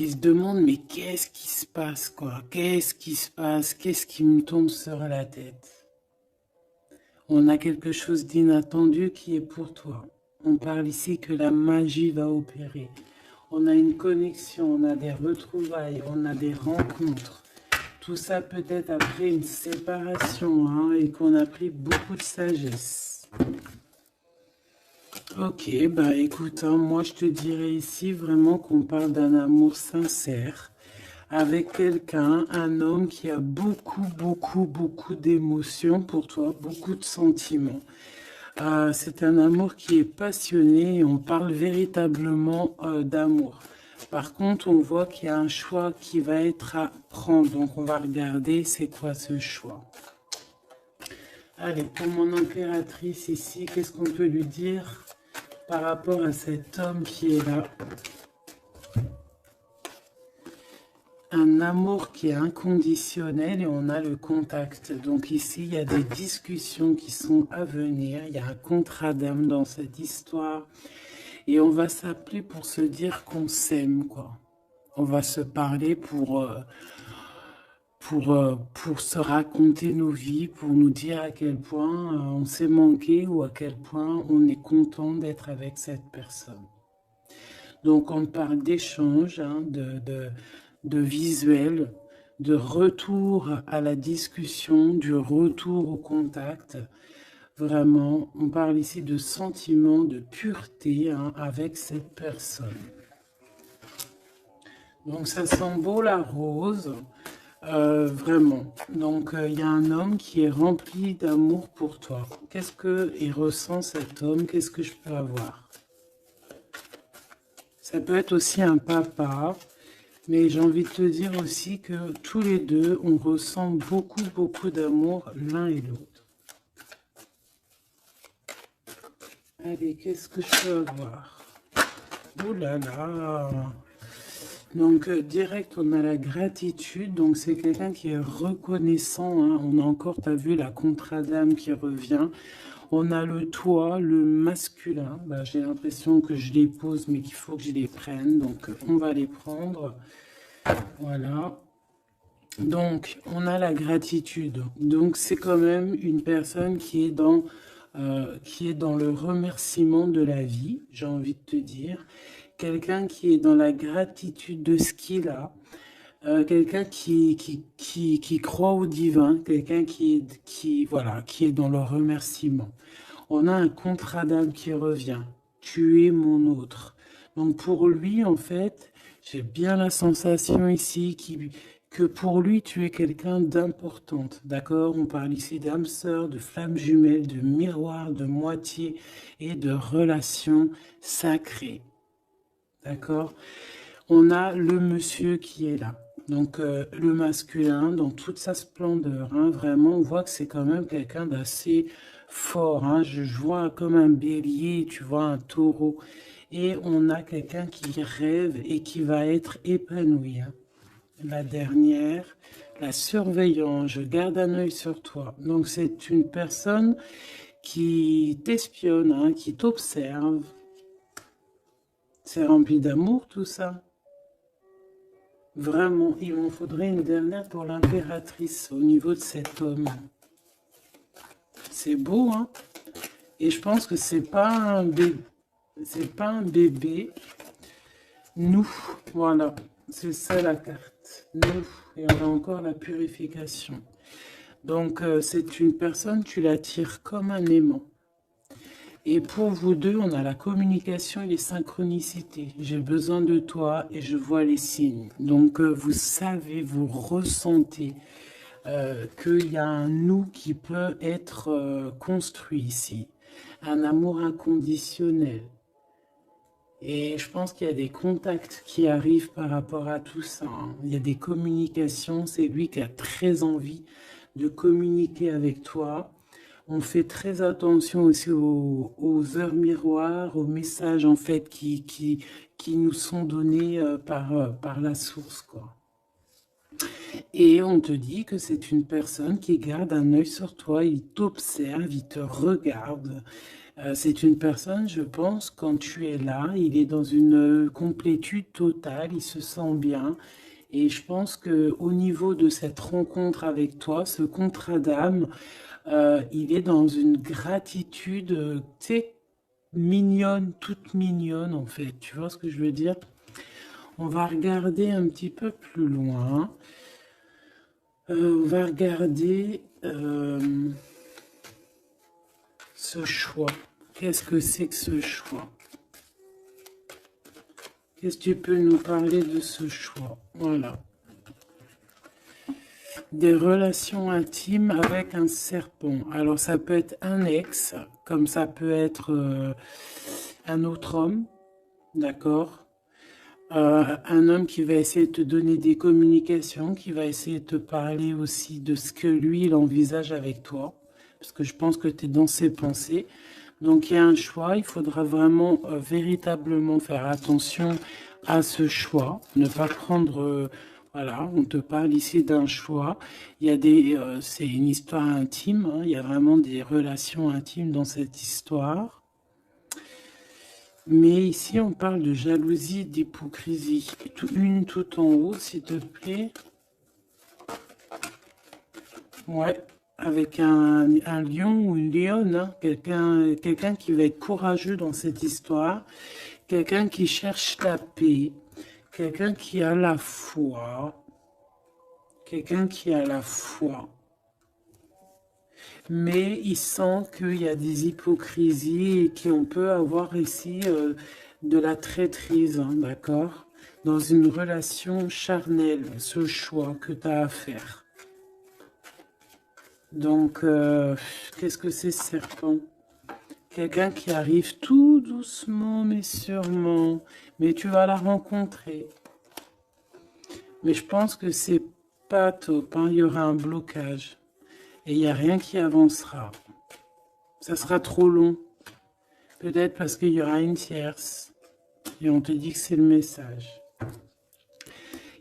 Ils se demandent, mais qu'est-ce qui se passe, quoi? Qu'est-ce qui se passe? Qu'est-ce qui me tombe sur la tête? On a quelque chose d'inattendu qui est pour toi. On parle ici que la magie va opérer. On a une connexion, on a des retrouvailles, on a des rencontres. Tout ça peut-être après une séparation, hein, et qu'on a pris beaucoup de sagesse. Ok, bah écoute, hein, moi je te dirais ici vraiment qu'on parle d'un amour sincère avec quelqu'un, un homme qui a beaucoup d'émotions pour toi, beaucoup de sentiments. C'est un amour qui est passionné et on parle véritablement d'amour. Par contre, on voit qu'il y a un choix qui va être à prendre. Donc, on va regarder c'est quoi ce choix. Allez, pour mon impératrice ici, qu'est-ce qu'on peut lui dire par rapport à cet homme qui est là? Un amour qui est inconditionnel et on a le contact. Donc ici, il y a des discussions qui sont à venir. Il y a un contrat d'âme dans cette histoire. Et on va s'appeler pour se dire qu'on s'aime, quoi. On va se parler pour se raconter nos vies, pour nous dire à quel point on s'est manqué ou à quel point on est content d'être avec cette personne. Donc on parle d'échange, hein, de visuel, de retour à la discussion, du retour au contact. Vraiment, on parle ici de sentiment, de pureté, hein, avec cette personne. Donc ça sent beau la rose, vraiment. Donc il y a un homme qui est rempli d'amour pour toi. Qu'est-ce qu'il ressent cet homme? Qu'est-ce que je peux avoir? Ça peut être aussi un papa, mais j'ai envie de te dire aussi que tous les deux, on ressent beaucoup d'amour l'un et l'autre. Allez, qu'est-ce que je peux avoir? Ouh là là! Donc, direct, on a la gratitude. Donc, c'est quelqu'un qui est reconnaissant, hein. On a encore, tu as vu, la contrat d'âme qui revient. On a le toit, le masculin. Bah, j'ai l'impression que je les pose, mais qu'il faut que je les prenne. Donc, on va les prendre. Voilà. Donc, on a la gratitude. Donc, c'est quand même une personne qui est dans le remerciement de la vie, j'ai envie de te dire. Quelqu'un qui est dans la gratitude de ce qu'il a. Quelqu'un qui croit au divin. Quelqu'un voilà, qui est dans le remerciement. On a un contrat d'âme qui revient. Tu es mon autre. Donc, pour lui, en fait, j'ai bien la sensation ici que pour lui, tu es quelqu'un d'importante, d'accord? On parle ici d'âme sœur, de flamme jumelle, de miroir, de moitié et de relation sacrée, d'accord? On a le monsieur qui est là. Donc, le masculin, dans toute sa splendeur, hein, vraiment, on voit que c'est quand même quelqu'un d'assez fort, hein. Je vois comme un bélier, tu vois, un taureau. Et on a quelqu'un qui rêve et qui va être épanoui, hein. La dernière, la surveillance, je garde un œil sur toi. Donc c'est une personne qui t'espionne, hein, qui t'observe. C'est rempli d'amour tout ça. Vraiment, il m'en faudrait une dernière pour l'impératrice au niveau de cet homme. C'est beau, hein? Et je pense que c'est pas un bébé. C'est pas un bébé. Nous, voilà. C'est ça la carte. Nous. Et on a encore la purification. Donc, c'est une personne, tu l'attires comme un aimant. Et pour vous deux, on a la communication et les synchronicités. J'ai besoin de toi et je vois les signes. Donc, vous savez, vous ressentez qu'il y a un nous qui peut être construit ici. Un amour inconditionnel. Et je pense qu'il y a des contacts qui arrivent par rapport à tout ça, hein. Il y a des communications. C'est lui qui a très envie de communiquer avec toi. On fait très attention aussi aux heures miroirs, aux messages en fait qui nous sont donnés par la source, quoi. Et on te dit que c'est une personne qui garde un œil sur toi, il t'observe, il te regarde. C'est une personne, je pense, quand tu es là, il est dans une complétude totale, il se sent bien. Et je pense que au niveau de cette rencontre avec toi, ce contrat d'âme, il est dans une gratitude, tu sais, mignonne, toute mignonne en fait. Tu vois ce que je veux dire? On va regarder un petit peu plus loin. On va regarder ce choix. Qu'est-ce que c'est que ce choix? Qu'est-ce que tu peux nous parler de ce choix? Voilà. Des relations intimes avec un serpent. Alors ça peut être un ex, comme ça peut être un autre homme, d'accord? Un homme qui va essayer de te donner des communications, qui va essayer de te parler aussi de ce que lui, il envisage avec toi, parce que je pense que tu es dans ses pensées. Donc il y a un choix, il faudra vraiment véritablement faire attention à ce choix, ne pas prendre, voilà, on te parle ici d'un choix. Il y a c'est une histoire intime, hein, il y a vraiment des relations intimes dans cette histoire. Mais ici, on parle de jalousie, d'hypocrisie. Une tout en haut, s'il te plaît. Ouais, avec un lion ou une lionne, hein. Quelqu'un qui va être courageux dans cette histoire. Quelqu'un qui cherche la paix. Quelqu'un qui a la foi. Quelqu'un qui a la foi. Mais il sent qu'il y a des hypocrisies et qu'on peut avoir ici de la traîtrise, hein, d'accord? Dans une relation charnelle, ce choix que tu as à faire. Donc, qu'est-ce que c'est, serpent? Quelqu'un qui arrive tout doucement, mais sûrement. Mais tu vas la rencontrer. Mais je pense que c'est pas top, hein. Il y aura un blocage. Et il n'y a rien qui avancera. Ça sera trop long. Peut-être parce qu'il y aura une tierce. Et on te dit que c'est le message.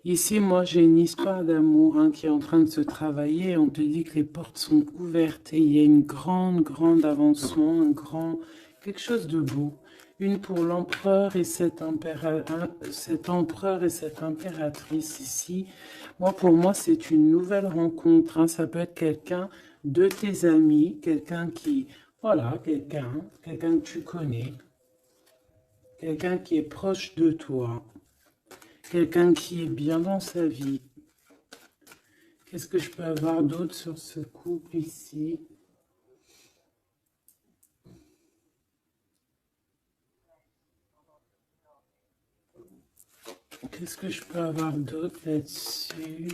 Ici, moi, j'ai une histoire d'amour, hein, qui est en train de se travailler. On te dit que les portes sont ouvertes et il y a une grande avancement, quelque chose de beau. Une pour l'empereur et cet empereur et cette impératrice ici. Moi, pour moi, c'est une nouvelle rencontre, hein. Ça peut être quelqu'un de tes amis, quelqu'un qui, voilà, quelqu'un que tu connais, quelqu'un qui est proche de toi. Quelqu'un qui est bien dans sa vie. Qu'est-ce que je peux avoir d'autre sur ce couple ici? Qu'est-ce que je peux avoir d'autre là-dessus?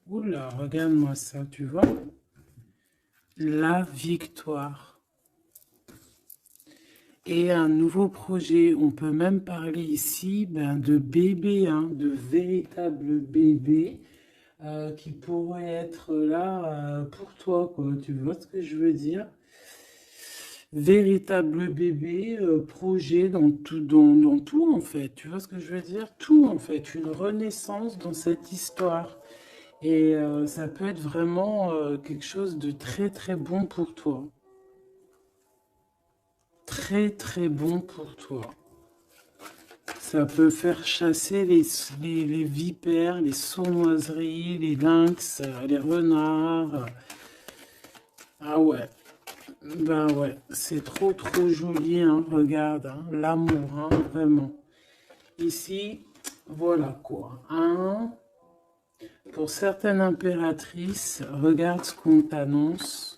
Oula, regarde-moi ça, tu vois? La victoire. Et un nouveau projet, on peut même parler ici de bébés, hein, de véritables bébés qui pourraient être là pour toi, quoi. Tu vois ce que je veux dire? Véritable bébé, projet dans tout en fait. Tu vois ce que je veux dire? Tout en fait, une renaissance dans cette histoire. Et ça peut être vraiment quelque chose de très bon pour toi. Très bon pour toi. Ça peut faire chasser les vipères, les sournoiseries, les lynx, les renards. Ah ouais. Ben ouais, c'est trop joli, hein, regarde, hein, l'amour, hein, vraiment. Ici, voilà quoi. Hein. Pour certaines impératrices, regarde ce qu'on t'annonce.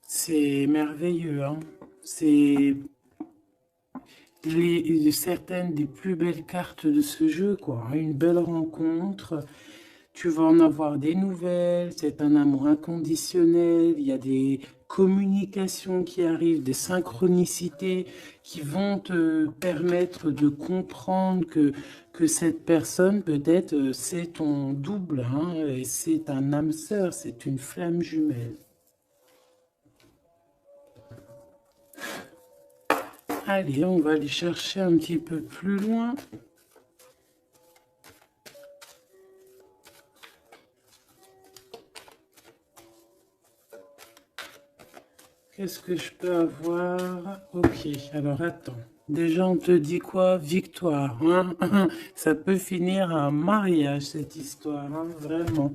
C'est merveilleux, hein. C'est certaines des plus belles cartes de ce jeu, quoi. Une belle rencontre. Tu vas en avoir des nouvelles, c'est un amour inconditionnel, il y a des communications qui arrivent, des synchronicités qui vont te permettre de comprendre que cette personne, peut-être, c'est ton double, hein, et c'est un âme sœur, c'est une flamme jumelle. Allez, on va aller chercher un petit peu plus loin. qu'est-ce que je peux avoir? Ok, alors attends. Déjà, on te dit quoi? Victoire, hein? Ça peut finir à un mariage, cette histoire, hein, vraiment.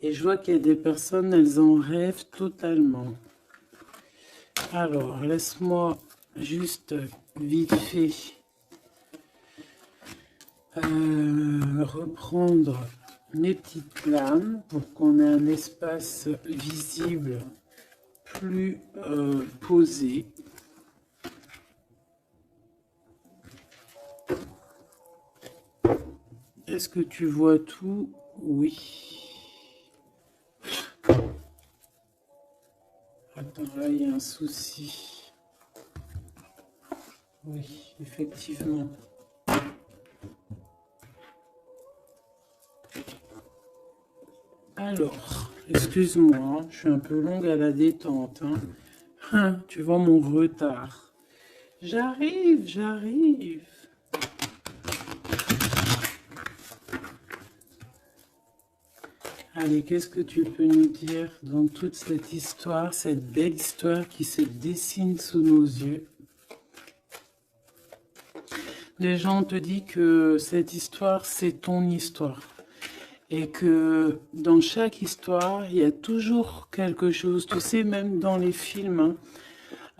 Et je vois qu'il y a des personnes, elles en rêvent totalement. Alors, laisse-moi juste vite fait reprendre mes petites lames pour qu'on ait un espace visible plus posé. Est-ce que tu vois tout? Oui. Attends, là, il y a un souci. Oui, effectivement. Alors, excuse-moi, je suis un peu longue à la détente. Hein. Tu vois mon retard. J'arrive, j'arrive. Allez, qu'est-ce que tu peux nous dire dans toute cette histoire, cette belle histoire qui se dessine sous nos yeux? Les gens te disent que cette histoire, c'est ton histoire. Et que dans chaque histoire, il y a toujours quelque chose. Tu sais, même dans les films,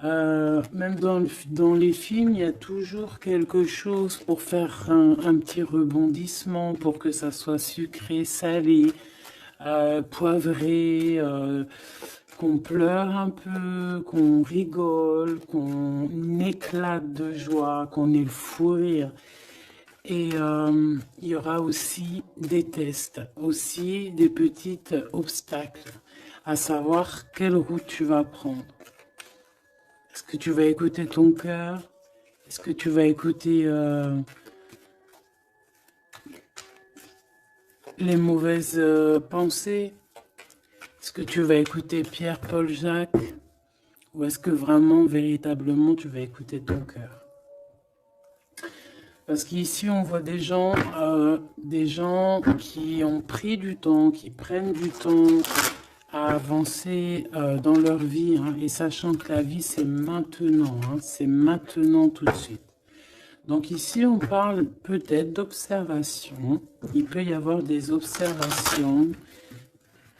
même dans les films, il y a toujours quelque chose pour faire un petit rebondissement, pour que ça soit sucré, salé, poivré, qu'on pleure un peu, qu'on rigole, qu'on éclate de joie, qu'on ait le fou rire. Et il y aura aussi des tests, aussi des petits obstacles, à savoir quelle route tu vas prendre. Est-ce que tu vas écouter ton cœur? Est-ce que tu vas écouter les mauvaises pensées? Est-ce que tu vas écouter Pierre, Paul, Jacques? Ou est-ce que vraiment, véritablement, tu vas écouter ton cœur? Parce qu'ici, on voit des gens qui ont pris du temps, qui prennent du temps à avancer dans leur vie, hein, et sachant que la vie, c'est maintenant, hein, c'est maintenant tout de suite. Donc ici, on parle peut-être d'observation. Il peut y avoir des observations.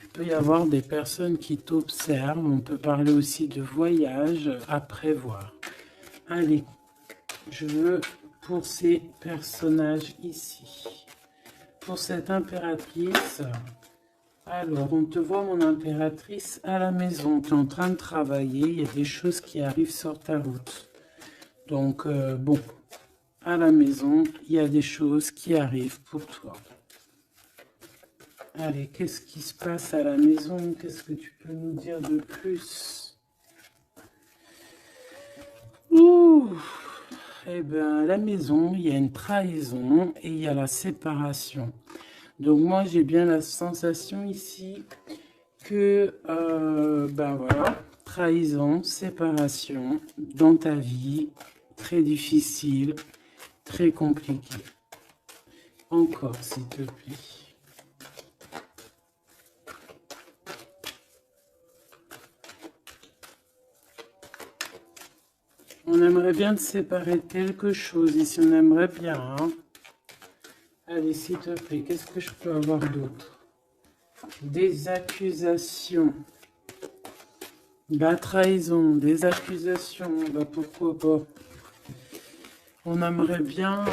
Il peut y avoir des personnes qui t'observent. On peut parler aussi de voyage à prévoir. Allez, je veux pour ces personnages ici. Pour cette impératrice, alors on te voit mon impératrice à la maison. Tu es en train de travailler. Il y a des choses qui arrivent sur ta route. Donc bon, à la maison, il y a des choses qui arrivent pour toi. Allez, qu'est-ce qui se passe à la maison? Qu'est-ce que tu peux nous dire de plus? Ouh! Eh bien, à la maison, il y a une trahison et il y a la séparation. Donc moi, j'ai bien la sensation ici que, ben voilà, trahison, séparation dans ta vie, très difficile, très compliqué. Encore, s'il te plaît. On aimerait bien te séparer de quelque chose ici, on aimerait bien. Hein. Allez, s'il te plaît, qu'est-ce que je peux avoir d'autre? Des accusations. La trahison, des accusations, bah pourquoi pas. On aimerait bien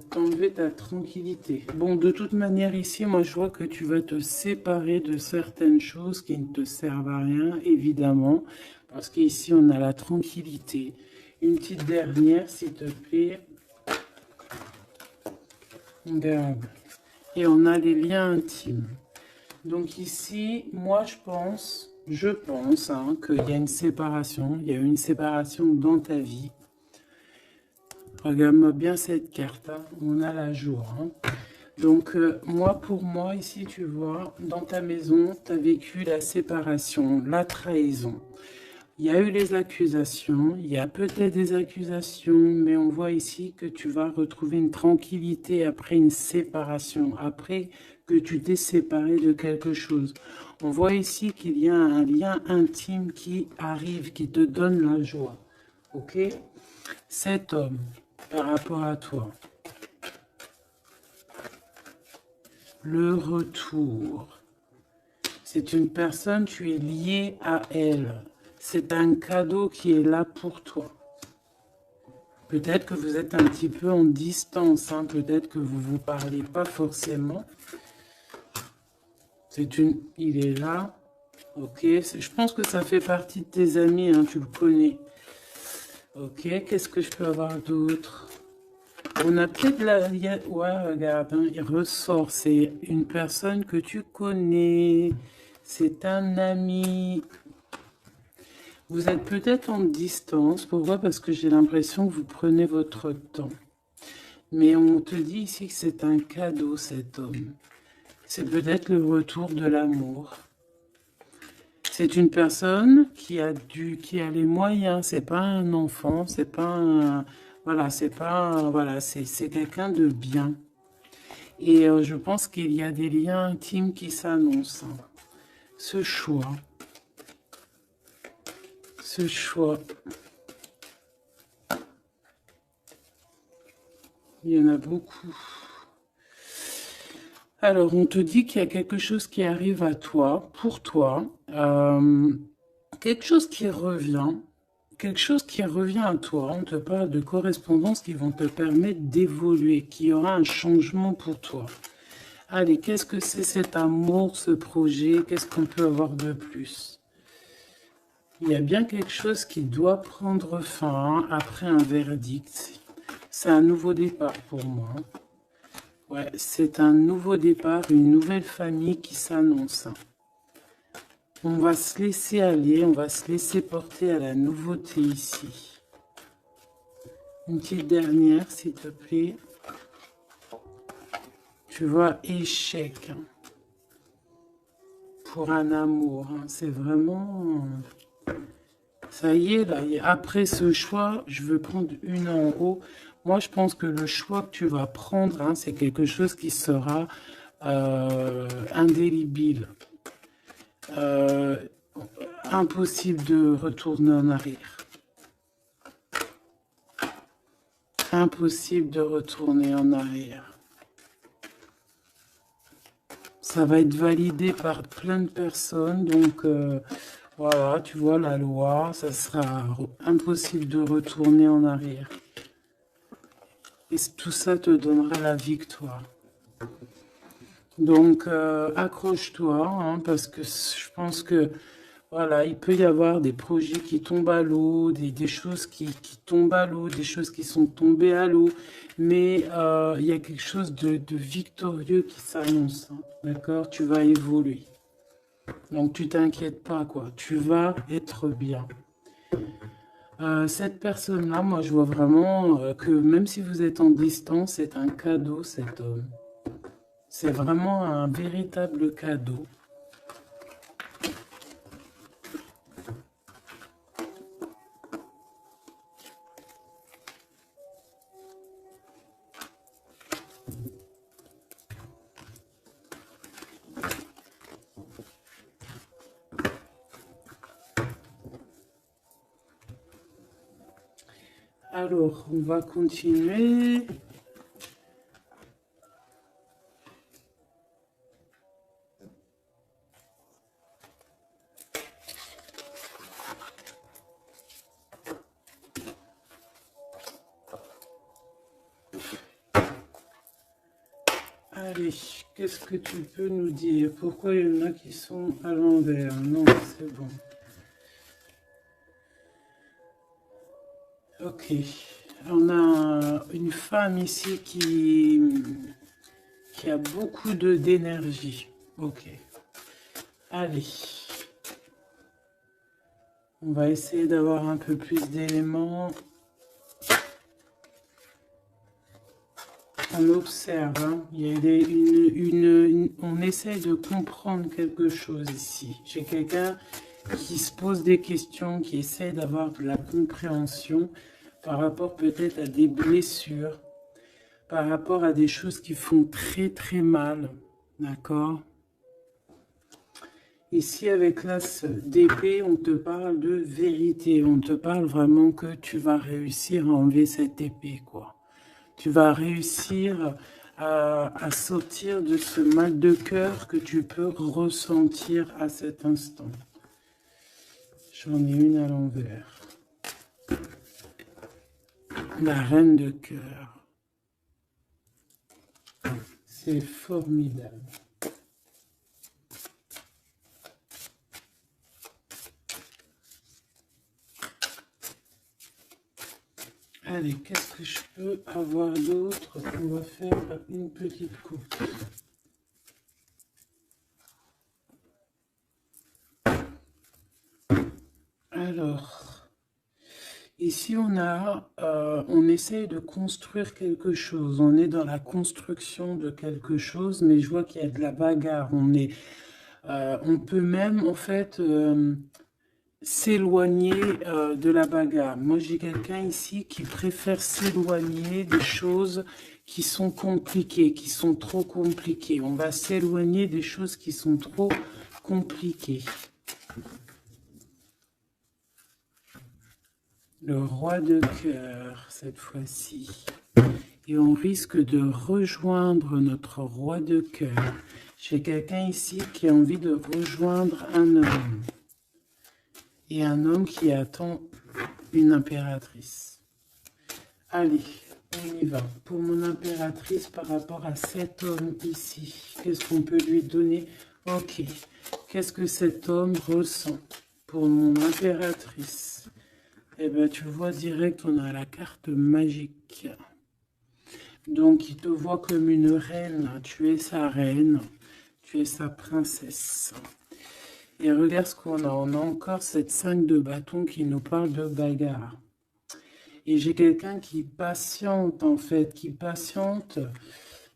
t'enlever ta tranquillité. Bon, de toute manière, ici, moi, je vois que tu vas te séparer de certaines choses qui ne te servent à rien, évidemment. Parce qu'ici, on a la tranquillité. Une petite dernière, s'il te plaît. Regarde. Et on a les liens intimes. Donc ici, moi, je pense hein, qu'il y a une séparation. Il y a une séparation dans ta vie. Regarde-moi bien cette carte, hein. On a la jour. Hein. Donc, pour moi, ici, tu vois, dans ta maison, tu as vécu la séparation, la trahison. Il y a eu les accusations, il y a peut-être des accusations, mais on voit ici que tu vas retrouver une tranquillité après une séparation, après que tu t'es séparé de quelque chose. On voit ici qu'il y a un lien intime qui arrive, qui te donne la joie. Ok? Cet homme, par rapport à toi, le retour, c'est une personne, tu es lié à elle. C'est un cadeau qui est là pour toi. Peut-être que vous êtes un petit peu en distance, hein, peut-être que vous ne vous parlez pas forcément. Il est là. Ok, je pense que ça fait partie de tes amis, hein, tu le connais. Ok, qu'est-ce que je peux avoir d'autre? On a peut-être la... Ouais, regarde, hein, il ressort. C'est une personne que tu connais. C'est un ami. Vous êtes peut-être en distance. Pourquoi? Parce que j'ai l'impression que vous prenez votre temps. Mais on te dit ici que c'est un cadeau, cet homme. C'est peut-être le retour de l'amour. C'est une personne qui a les moyens. C'est pas un enfant. C'est pas un... Voilà, c'est pas... Voilà, c'est quelqu'un de bien. Et je pense qu'il y a des liens intimes qui s'annoncent. Ce choix. Ce choix. Il y en a beaucoup. Alors, on te dit qu'il y a quelque chose qui arrive à toi, pour toi. Quelque chose qui revient. Quelque chose qui revient à toi. On te parle de correspondances qui vont te permettre d'évoluer, qu'il y aura un changement pour toi. Allez, qu'est-ce que c'est cet amour, ce projet? Qu'est-ce qu'on peut avoir de plus? Il y a bien quelque chose qui doit prendre fin après un verdict. C'est un nouveau départ pour moi. Ouais, c'est un nouveau départ, une nouvelle famille qui s'annonce. On va se laisser aller, on va se laisser porter à la nouveauté ici. Une petite dernière, s'il te plaît. Tu vois, échec. Pour un amour, hein. C'est vraiment... Ça y est, là, après ce choix, je veux prendre une en haut. Moi, je pense que le choix que tu vas prendre, hein, c'est quelque chose qui sera indélébile. Impossible de retourner en arrière. Impossible de retourner en arrière. Ça va être validé par plein de personnes, donc... voilà, tu vois, la loi, ça sera impossible de retourner en arrière. Et tout ça te donnera la victoire. Donc, accroche-toi, hein, parce que je pense que, voilà, il peut y avoir des projets qui tombent à l'eau, des choses qui tombent à l'eau, des choses qui sont tombées à l'eau, mais il y a quelque chose de victorieux qui s'annonce, hein, d'accord? Tu vas évoluer. Donc, tu t'inquiètes pas, quoi. Tu vas être bien. Cette personne-là, moi, je vois vraiment que même si vous êtes en distance, c'est un cadeau, cet homme. C'est vraiment un véritable cadeau. Alors, on va continuer. Allez, qu'est-ce que tu peux nous dire? Pourquoi il y en a qui sont à l'envers? Non, c'est bon. Ok. On a une femme ici qui a beaucoup d'énergie. Ok. Allez. On va essayer d'avoir un peu plus d'éléments. On observe, hein. Il y a on essaie de comprendre quelque chose ici. J'ai quelqu'un qui se pose des questions, qui essaie d'avoir de la compréhension par rapport peut-être à des blessures, par rapport à des choses qui font très très mal, d'accord? Ici, avec l'as d'épée, on te parle de vérité, on te parle vraiment que tu vas réussir à enlever cette épée, quoi. Tu vas réussir à sortir de ce mal de cœur que tu peux ressentir à cet instant. J'en ai une à l'envers. La reine de cœur. C'est formidable. Allez, qu'est-ce que je peux avoir d'autre? On va faire une petite coupe. Alors, ici on essaye de construire quelque chose. On est dans la construction de quelque chose, mais je vois qu'il y a de la bagarre. On peut même, en fait, s'éloigner de la bagarre. Moi, j'ai quelqu'un ici qui préfère s'éloigner des choses qui sont compliquées, qui sont trop compliquées. On va s'éloigner des choses qui sont trop compliquées. Le roi de cœur, cette fois-ci. Et on risque de rejoindre notre roi de cœur. J'ai quelqu'un ici qui a envie de rejoindre un homme. Et un homme qui attend une impératrice. Allez, on y va. Pour mon impératrice, par rapport à cet homme ici, qu'est-ce qu'on peut lui donner? Ok. Qu'est-ce que cet homme ressent pour mon impératrice? Eh bien, tu vois direct, on a la carte magique. Donc, il te voit comme une reine. Tu es sa reine. Tu es sa princesse. Et regarde ce qu'on a. On a encore cette 5 de bâton qui nous parle de bagarre. Et j'ai quelqu'un qui patiente, en fait, qui patiente,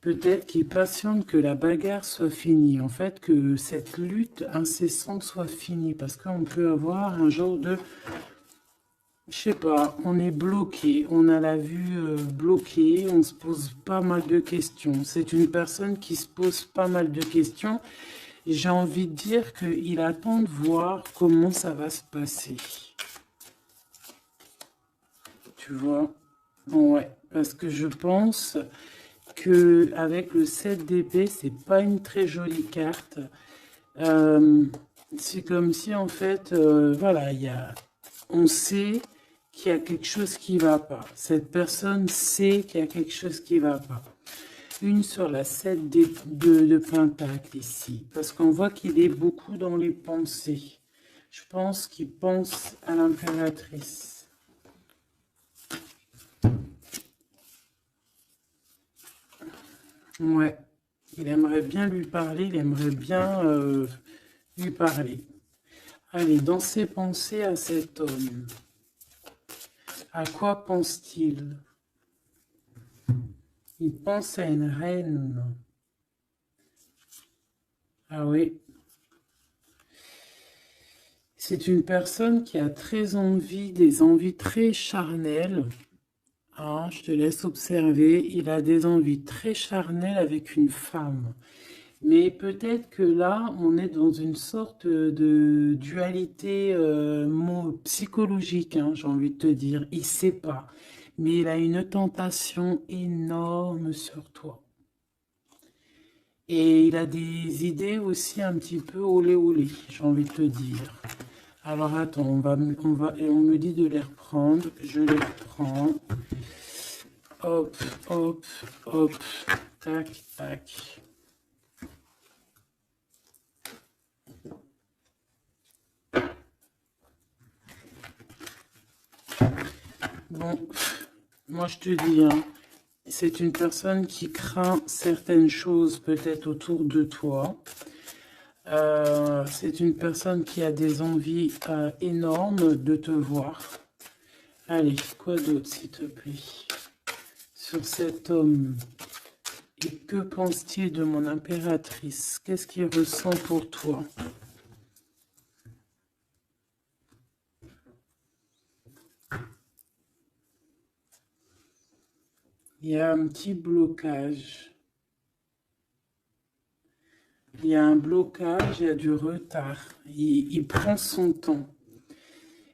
peut-être qui patiente que la bagarre soit finie. En fait, que cette lutte incessante soit finie. Parce qu'on peut avoir un genre de... Je sais pas, on est bloqué, on a la vue bloquée, on se pose pas mal de questions. C'est une personne qui se pose pas mal de questions. J'ai envie de dire qu'il attend de voir comment ça va se passer. Tu vois? Ouais, parce que je pense que avec le 7 d'épée, c'est pas une très jolie carte. C'est comme si en fait, voilà, on sait qu'il y a quelque chose qui va pas. Cette personne sait qu'il y a quelque chose qui va pas. Une sur la 7 de Pentacle ici. Parce qu'on voit qu'il est beaucoup dans les pensées. Je pense qu'il pense à l'impératrice. Ouais. Il aimerait bien lui parler. Il aimerait bien lui parler. Allez, dans ses pensées à cet homme. À quoi pense-t-il? Il pense à une reine. Ah oui. C'est une personne qui a très envie, des envies très charnelles. Ah, je te laisse observer. Il a des envies très charnelles avec une femme. Mais peut-être que là, on est dans une sorte de dualité psychologique, hein, j'ai envie de te dire. Il ne sait pas. Mais il a une tentation énorme sur toi. Et il a des idées aussi un petit peu olé olé, j'ai envie de te dire. Alors attends, et on me dit de les reprendre. Je les reprends. Hop, hop, hop. Tac, tac. Bon, moi je te dis, hein, c'est une personne qui craint certaines choses peut-être autour de toi. C'est une personne qui a des envies énormes de te voir. Allez, quoi d'autre s'il te plaît? Sur cet homme. Et que pense-t-il de mon impératrice? Qu'est-ce qu'il ressent pour toi? Il y a un petit blocage. Il y a un blocage, il y a du retard. Il prend son temps.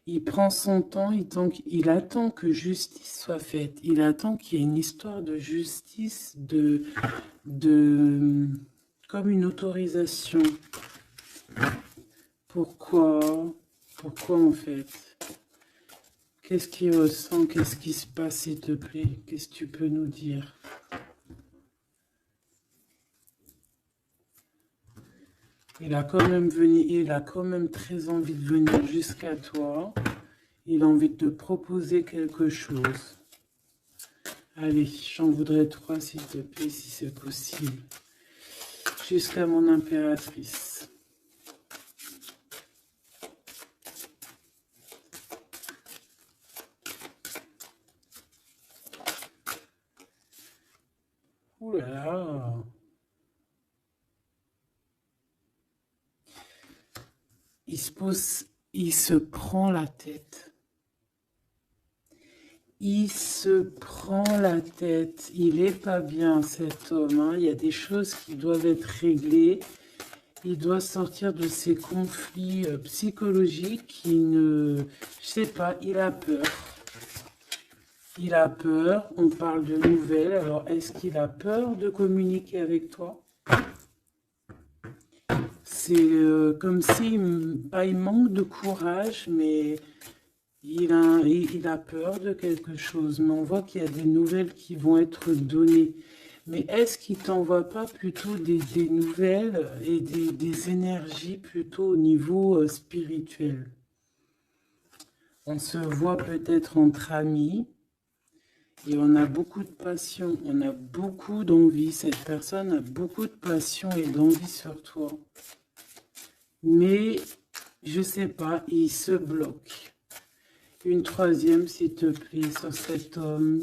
Il prend son temps, il attend que justice soit faite. Il attend qu'il y ait une histoire de justice, comme une autorisation. Pourquoi? Pourquoi en fait? Qu'est-ce qu'il ressent? Qu'est-ce qui se passe, s'il te plaît? Qu'est-ce que tu peux nous dire? Il a quand même très envie de venir jusqu'à toi. Il a envie de te proposer quelque chose. Allez, j'en voudrais 3, s'il te plaît, si c'est possible. Jusqu'à mon impératrice. Ouh là là. Il se prend la tête. Il se prend la tête. Il est pas bien, cet homme, hein. Il y a des choses qui doivent être réglées. Il doit sortir de ces conflits psychologiques. Je sais pas, il a peur. Il a peur. On parle de nouvelles. Alors, est-ce qu'il a peur de communiquer avec toi? C'est comme si, pas il manque de courage, mais il a peur de quelque chose. Mais on voit qu'il y a des nouvelles qui vont être données. Mais est-ce qu'il t'envoie pas plutôt des nouvelles et des énergies plutôt au niveau spirituel? On se voit peut-être entre amis et on a beaucoup de passion, on a beaucoup d'envie. Cette personne a beaucoup de passion et d'envie sur toi. Mais, je sais pas, il se bloque. Une troisième, s'il te plaît, sur cet homme.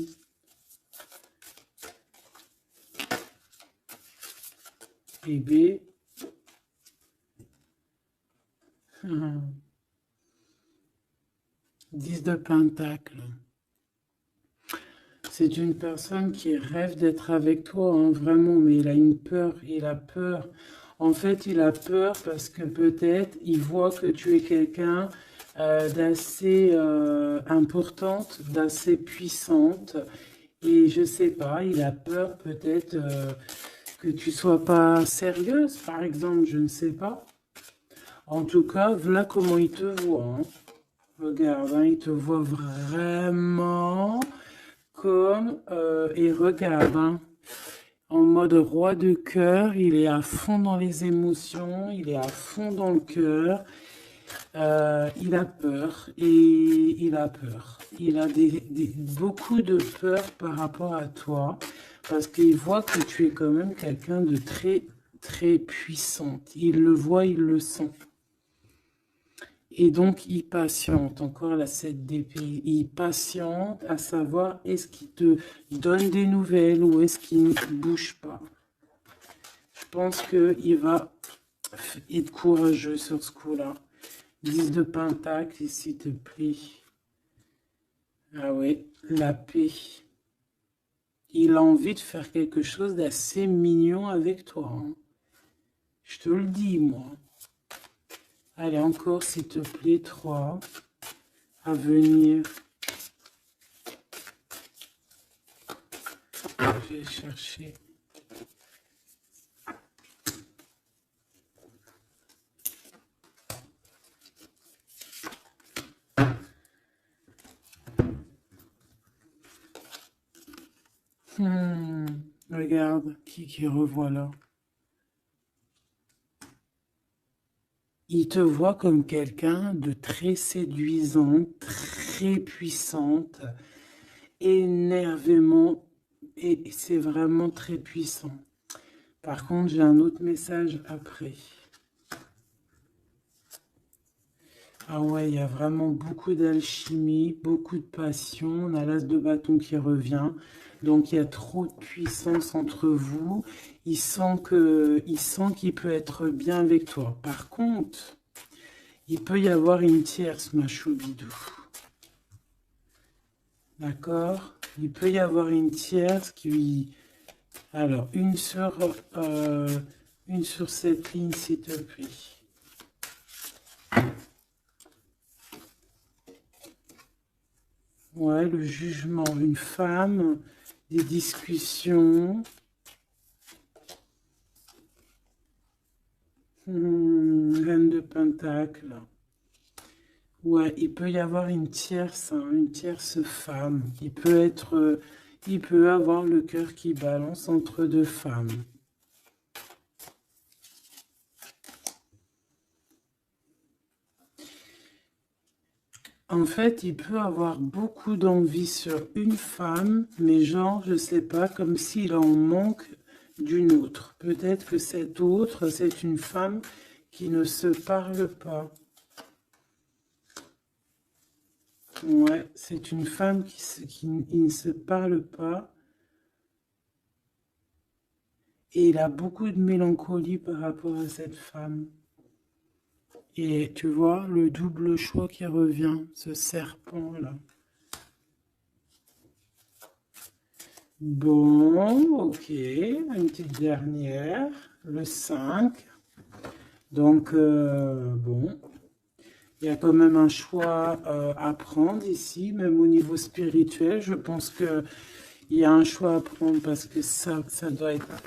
Bébé. 10 de Pentacle. C'est une personne qui rêve d'être avec toi, hein, vraiment, mais il a une peur, il a peur. En fait, il a peur parce que peut-être il voit que tu es quelqu'un d'assez importante, d'assez puissante. Et je sais pas, il a peur peut-être que tu sois pas sérieuse, par exemple, je ne sais pas. En tout cas, voilà comment il te voit, hein. Regarde, hein, il te voit vraiment comme... et regarde, hein, en mode roi de cœur, il est à fond dans les émotions, il est à fond dans le cœur. Il a peur et il a peur. Il a beaucoup de peur par rapport à toi parce qu'il voit que tu es quand même quelqu'un de très, très puissante. Il le voit, il le sent. Et donc, il patiente. Encore la 7 d'épée. Il patiente à savoir est-ce qu'il te donne des nouvelles ou est-ce qu'il ne bouge pas. Je pense qu'il va être courageux sur ce coup-là. 10 de Pentacle, s'il te plaît. Ah ouais, la paix. Il a envie de faire quelque chose d'assez mignon avec toi, hein. Je te le dis, moi. Allez, encore, s'il te plaît, 3 à venir. Je vais chercher. Regarde, qui revoit là. Il te voit comme quelqu'un de très séduisant, très puissante, énervément, et c'est vraiment très puissant. Par contre, j'ai un autre message après. Ah ouais, il y a vraiment beaucoup d'alchimie, beaucoup de passion. On a l'as de bâton qui revient. Donc, il y a trop de puissance entre vous. Il sent qu'il peut être bien avec toi. Par contre, il peut y avoir une tierce, ma choubidou. D'accord? Il peut y avoir une tierce qui... Alors, une sur cette ligne, s'il te plaît. Ouais, le jugement. Une femme, des discussions. Reine de Pentacle. Ouais, il peut y avoir une tierce, hein, une tierce femme. Il peut avoir le cœur qui balance entre deux femmes. En fait, il peut avoir beaucoup d'envie sur une femme, mais genre, je sais pas, comme s'il en manque d'une autre. Peut-être que cette autre, c'est une femme qui ne se parle pas. Ouais, c'est une femme qui ne se parle pas. Et il a beaucoup de mélancolie par rapport à cette femme. Et tu vois, le double choix qui revient, ce serpent-là. Bon, ok, une petite dernière, le 5. Donc, bon, il y a quand même un choix à prendre ici, même au niveau spirituel. Je pense qu'il y a un choix à prendre parce que ça doit être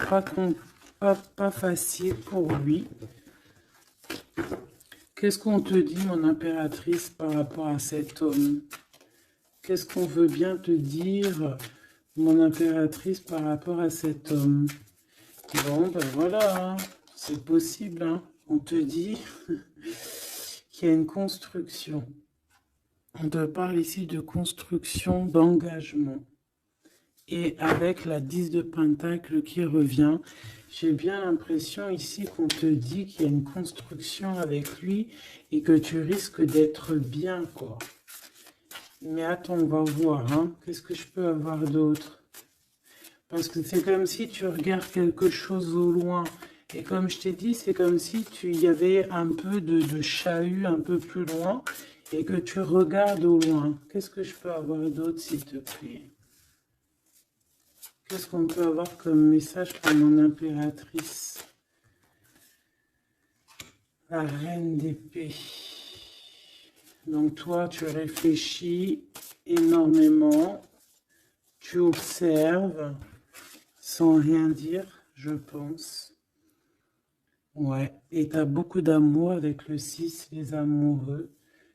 pas facile pour lui. Qu'est-ce qu'on te dit, mon impératrice, par rapport à cet homme? Qu'est-ce qu'on veut bien te dire, mon impératrice, par rapport à cet homme? Bon, ben voilà, hein, c'est possible, hein. On te dit qu'il y a une construction. On te parle ici de construction, d'engagement. Et avec la 10 de Pentacle qui revient, j'ai bien l'impression ici qu'on te dit qu'il y a une construction avec lui et que tu risques d'être bien, quoi. Mais attends, on va voir, hein. Qu'est-ce que je peux avoir d'autre? Parce que c'est comme si tu regardes quelque chose au loin. Et comme je t'ai dit, c'est comme si il y avait un peu de chahut un peu plus loin et que tu regardes au loin. Qu'est-ce que je peux avoir d'autre, s'il te plaît? Qu'est-ce qu'on peut avoir comme message pour mon impératrice? La reine d'épée. Donc toi, tu réfléchis énormément. Tu observes sans rien dire, je pense. Ouais, et tu as beaucoup d'amour avec le 6, les amoureux.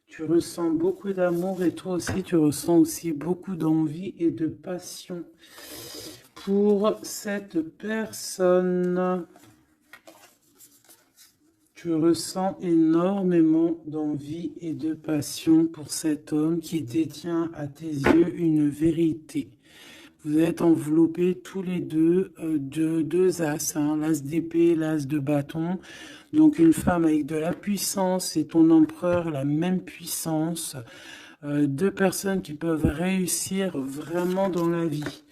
Tu ressens beaucoup d'amour et toi aussi, tu ressens aussi beaucoup d'envie et de passion pour cette personne. Tu ressens énormément d'envie et de passion pour cet homme qui détient à tes yeux une vérité. Vous êtes enveloppés tous les deux de deux as, hein, l'as d'épée, l'as de bâton. Donc une femme avec de la puissance et ton empereur, la même puissance. Deux personnes qui peuvent réussir vraiment dans la vie.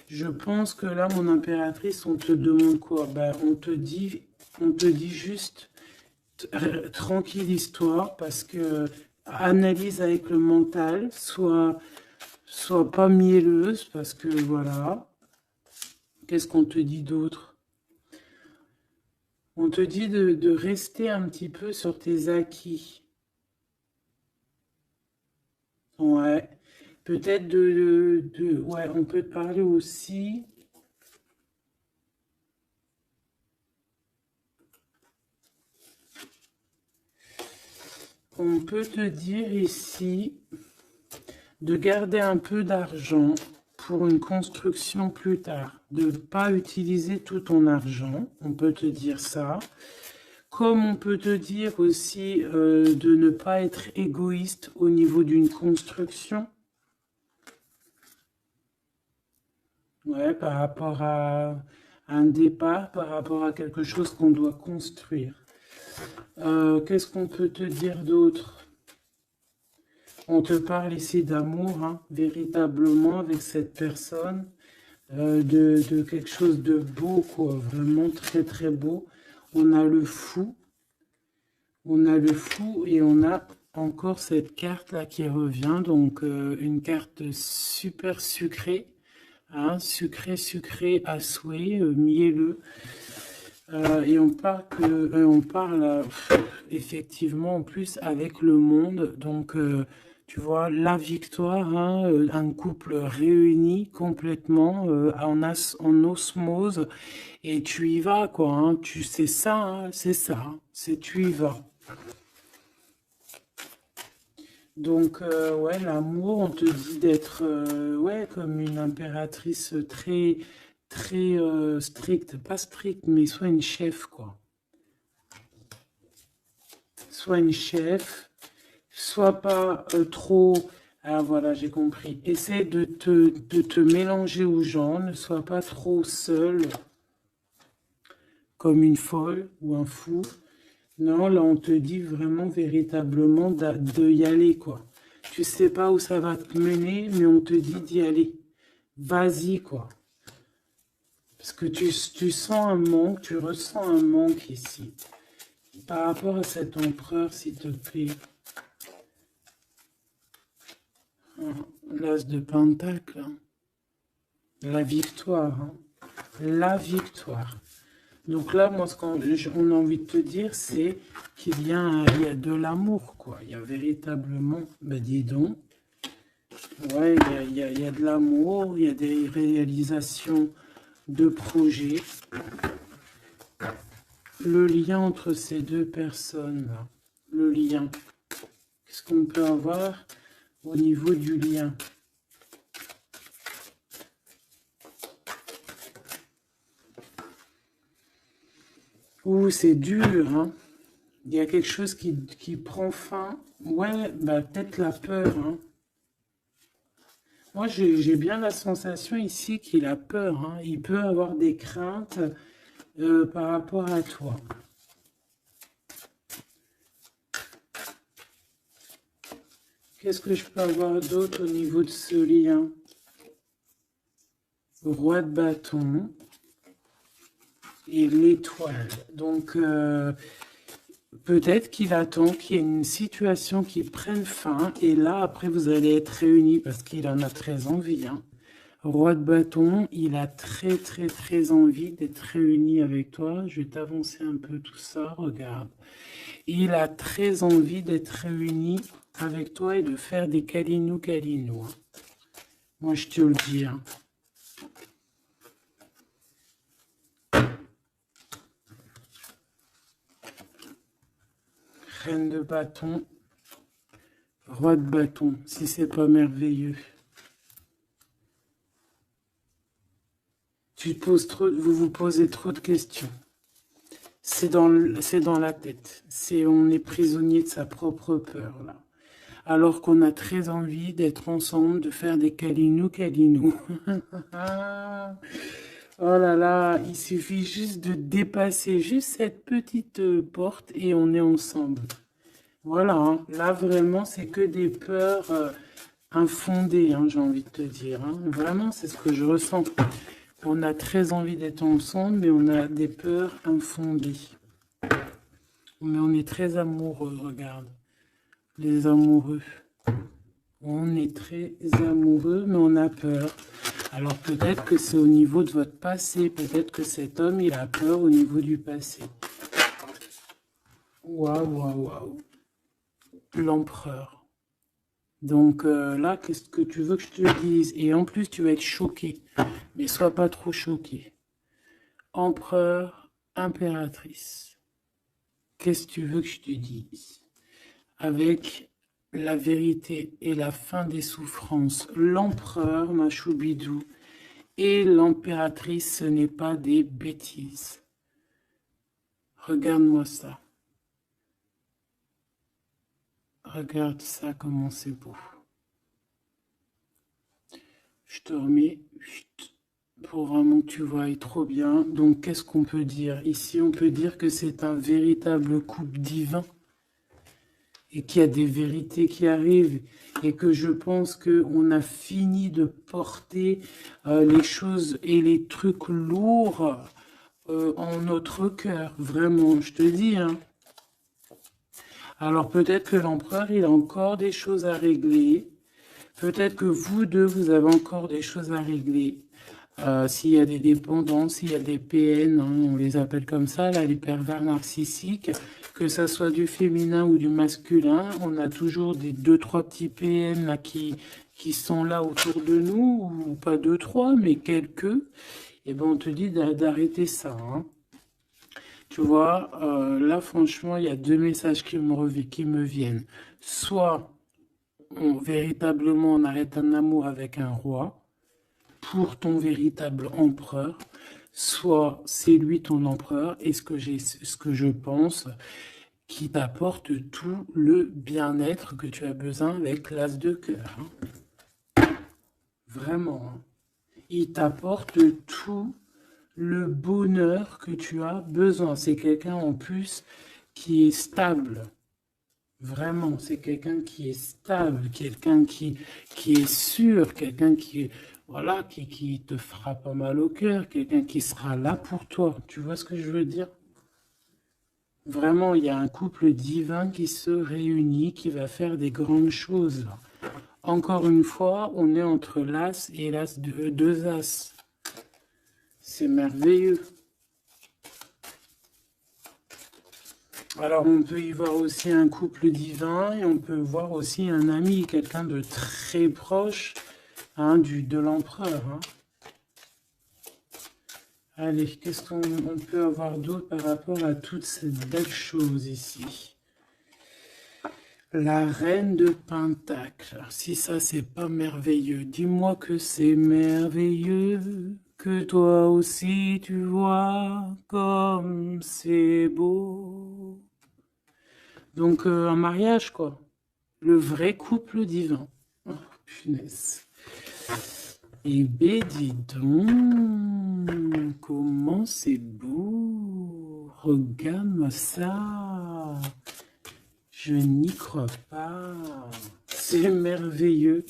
Je pense que là, mon impératrice, on te demande quoi? Ben, on te dit juste tranquillise-toi parce que analyse avec le mental, sois pas mielleuse parce que voilà. Qu'est-ce qu'on te dit d'autre? On te dit de rester un petit peu sur tes acquis. Ouais. Peut-être ouais, on peut te parler aussi. On peut te dire ici de garder un peu d'argent pour une construction plus tard. De ne pas utiliser tout ton argent, on peut te dire ça. Comme on peut te dire aussi de ne pas être égoïste au niveau d'une construction. Ouais, par rapport à un départ, par rapport à quelque chose qu'on doit construire. Qu'est-ce qu'on peut te dire d'autre? On te parle ici d'amour, hein, véritablement, avec cette personne, de quelque chose de beau, quoi, vraiment très très beau. On a le fou et on a encore cette carte là qui revient, donc une carte super sucrée, hein, sucré à souhait, mielleux. Et on parle effectivement en plus avec le monde, donc tu vois la victoire, hein, un couple réuni complètement en osmose, et tu y vas quoi, hein, tu sais ça, hein, c'est ça, hein, c'est tu y vas. Donc, ouais, l'amour, on te dit d'être, ouais, comme une impératrice très stricte. Pas stricte, mais soit une chef, quoi. Soit une chef, soit pas trop... Ah, voilà, j'ai compris. Essaie de te mélanger aux gens, ne sois pas trop seule, comme une folle ou un fou. Non, là, on te dit vraiment, véritablement, de y aller, quoi. Tu sais pas où ça va te mener, mais on te dit d'y aller. Vas-y, quoi. Parce que tu sens un manque, tu ressens un manque ici. Par rapport à cet empereur, s'il te plaît. L'as de Pentacle. Hein. La victoire. Hein. La victoire. Donc là, moi, ce qu'on a envie de te dire, c'est qu'il y a de l'amour, quoi. Il y a véritablement, ben dis donc, ouais, il y a de l'amour, il y a des réalisations de projets. Le lien entre ces deux personnes-là, le lien, qu'est-ce qu'on peut avoir au niveau du lien? Ouh, c'est dur, hein. Il y a quelque chose qui prend fin. Ouais, bah peut-être la peur, hein. Moi, j'ai bien la sensation ici qu'il a peur, hein. Il peut avoir des craintes par rapport à toi. Qu'est-ce que je peux avoir d'autre au niveau de ce lien? Roi de bâton et l'étoile. Donc, peut-être qu'il attend qu'il y ait une situation qui prenne fin. Et là, après, vous allez être réunis parce qu'il en a très envie. Hein. Roi de bâton, il a très envie d'être réuni avec toi. Je vais t'avancer un peu tout ça, regarde. Il a très envie d'être réuni avec toi et de faire des câlinous. Hein. Moi, je te le dis. Hein. Reine de bâton, roi de bâton, si c'est pas merveilleux. Vous vous posez trop de questions. C'est dans la tête. On est prisonnier de sa propre peur, là. Alors qu'on a très envie d'être ensemble, de faire des câlinous. Oh là là, il suffit juste de dépasser juste cette petite porte et on est ensemble. Voilà, hein. Là vraiment c'est que des peurs infondées, hein, j'ai envie de te dire. Hein. Vraiment c'est ce que je ressens. On a très envie d'être ensemble, mais on a des peurs infondées. Mais on est très amoureux, regarde. Les amoureux. On est très amoureux, mais on a peur. Alors peut-être que c'est au niveau de votre passé. Peut-être que cet homme, il a peur au niveau du passé. Waouh. L'empereur. Donc là, qu'est-ce que tu veux que je te dise? Et en plus, tu vas être choqué. Mais sois pas trop choqué. Empereur, impératrice. Qu'est-ce que tu veux que je te dise? Avec la vérité et la fin des souffrances. L'empereur, ma choubidou, et l'impératrice, ce n'est pas des bêtises. Regarde-moi ça. Regarde ça, comment c'est beau. Je te remets pour vraiment que tu vois trop bien. Donc, qu'est-ce qu'on peut dire? Ici, on peut dire que c'est un véritable couple divin et qu'il y a des vérités qui arrivent et que je pense qu'on a fini de porter les choses et les trucs lourds en notre cœur. Vraiment, je te dis, hein. Alors peut-être que l'empereur, il a encore des choses à régler. Peut-être que vous deux, vous avez encore des choses à régler. S'il y a des dépendances, s'il y a des PN, hein, on les appelle comme ça, là, les pervers narcissiques, que ça soit du féminin ou du masculin, on a toujours des 2-3 petits PN là, qui sont là autour de nous, ou pas 2-3, mais quelques. Et ben on te dit d'arrêter ça. Hein. Tu vois, là franchement, il y a deux messages qui me viennent. Soit véritablement on arrête un amour avec un roi, pour ton véritable empereur, soit c'est lui ton empereur, et ce que je pense, qui t'apporte tout le bien-être que tu as besoin avec l'as de cœur. Hein. Vraiment. Hein. Il t'apporte tout le bonheur que tu as besoin. C'est quelqu'un en plus qui est stable. Vraiment, c'est quelqu'un qui est stable, quelqu'un qui est sûr, quelqu'un qui, voilà, qui te fera pas mal au cœur, quelqu'un qui sera là pour toi. Tu vois ce que je veux dire? Vraiment, il y a un couple divin qui se réunit, qui va faire des grandes choses. Encore une fois, on est entre l'as et l'as de deux as. C'est merveilleux. Alors, on peut y voir aussi un couple divin et on peut voir aussi un ami, quelqu'un de très proche hein, de l'empereur. Hein. Allez, qu'est-ce qu'on peut avoir d'autre par rapport à toutes ces belles choses ici? La reine de Pentacle. Si ça, c'est pas merveilleux, dis-moi que c'est merveilleux, que toi aussi tu vois comme c'est beau. Donc, un mariage, quoi. Le vrai couple divin. Oh, punaise. Eh ben, dis donc, comment c'est beau. Regarde-moi ça. Je n'y crois pas. C'est merveilleux.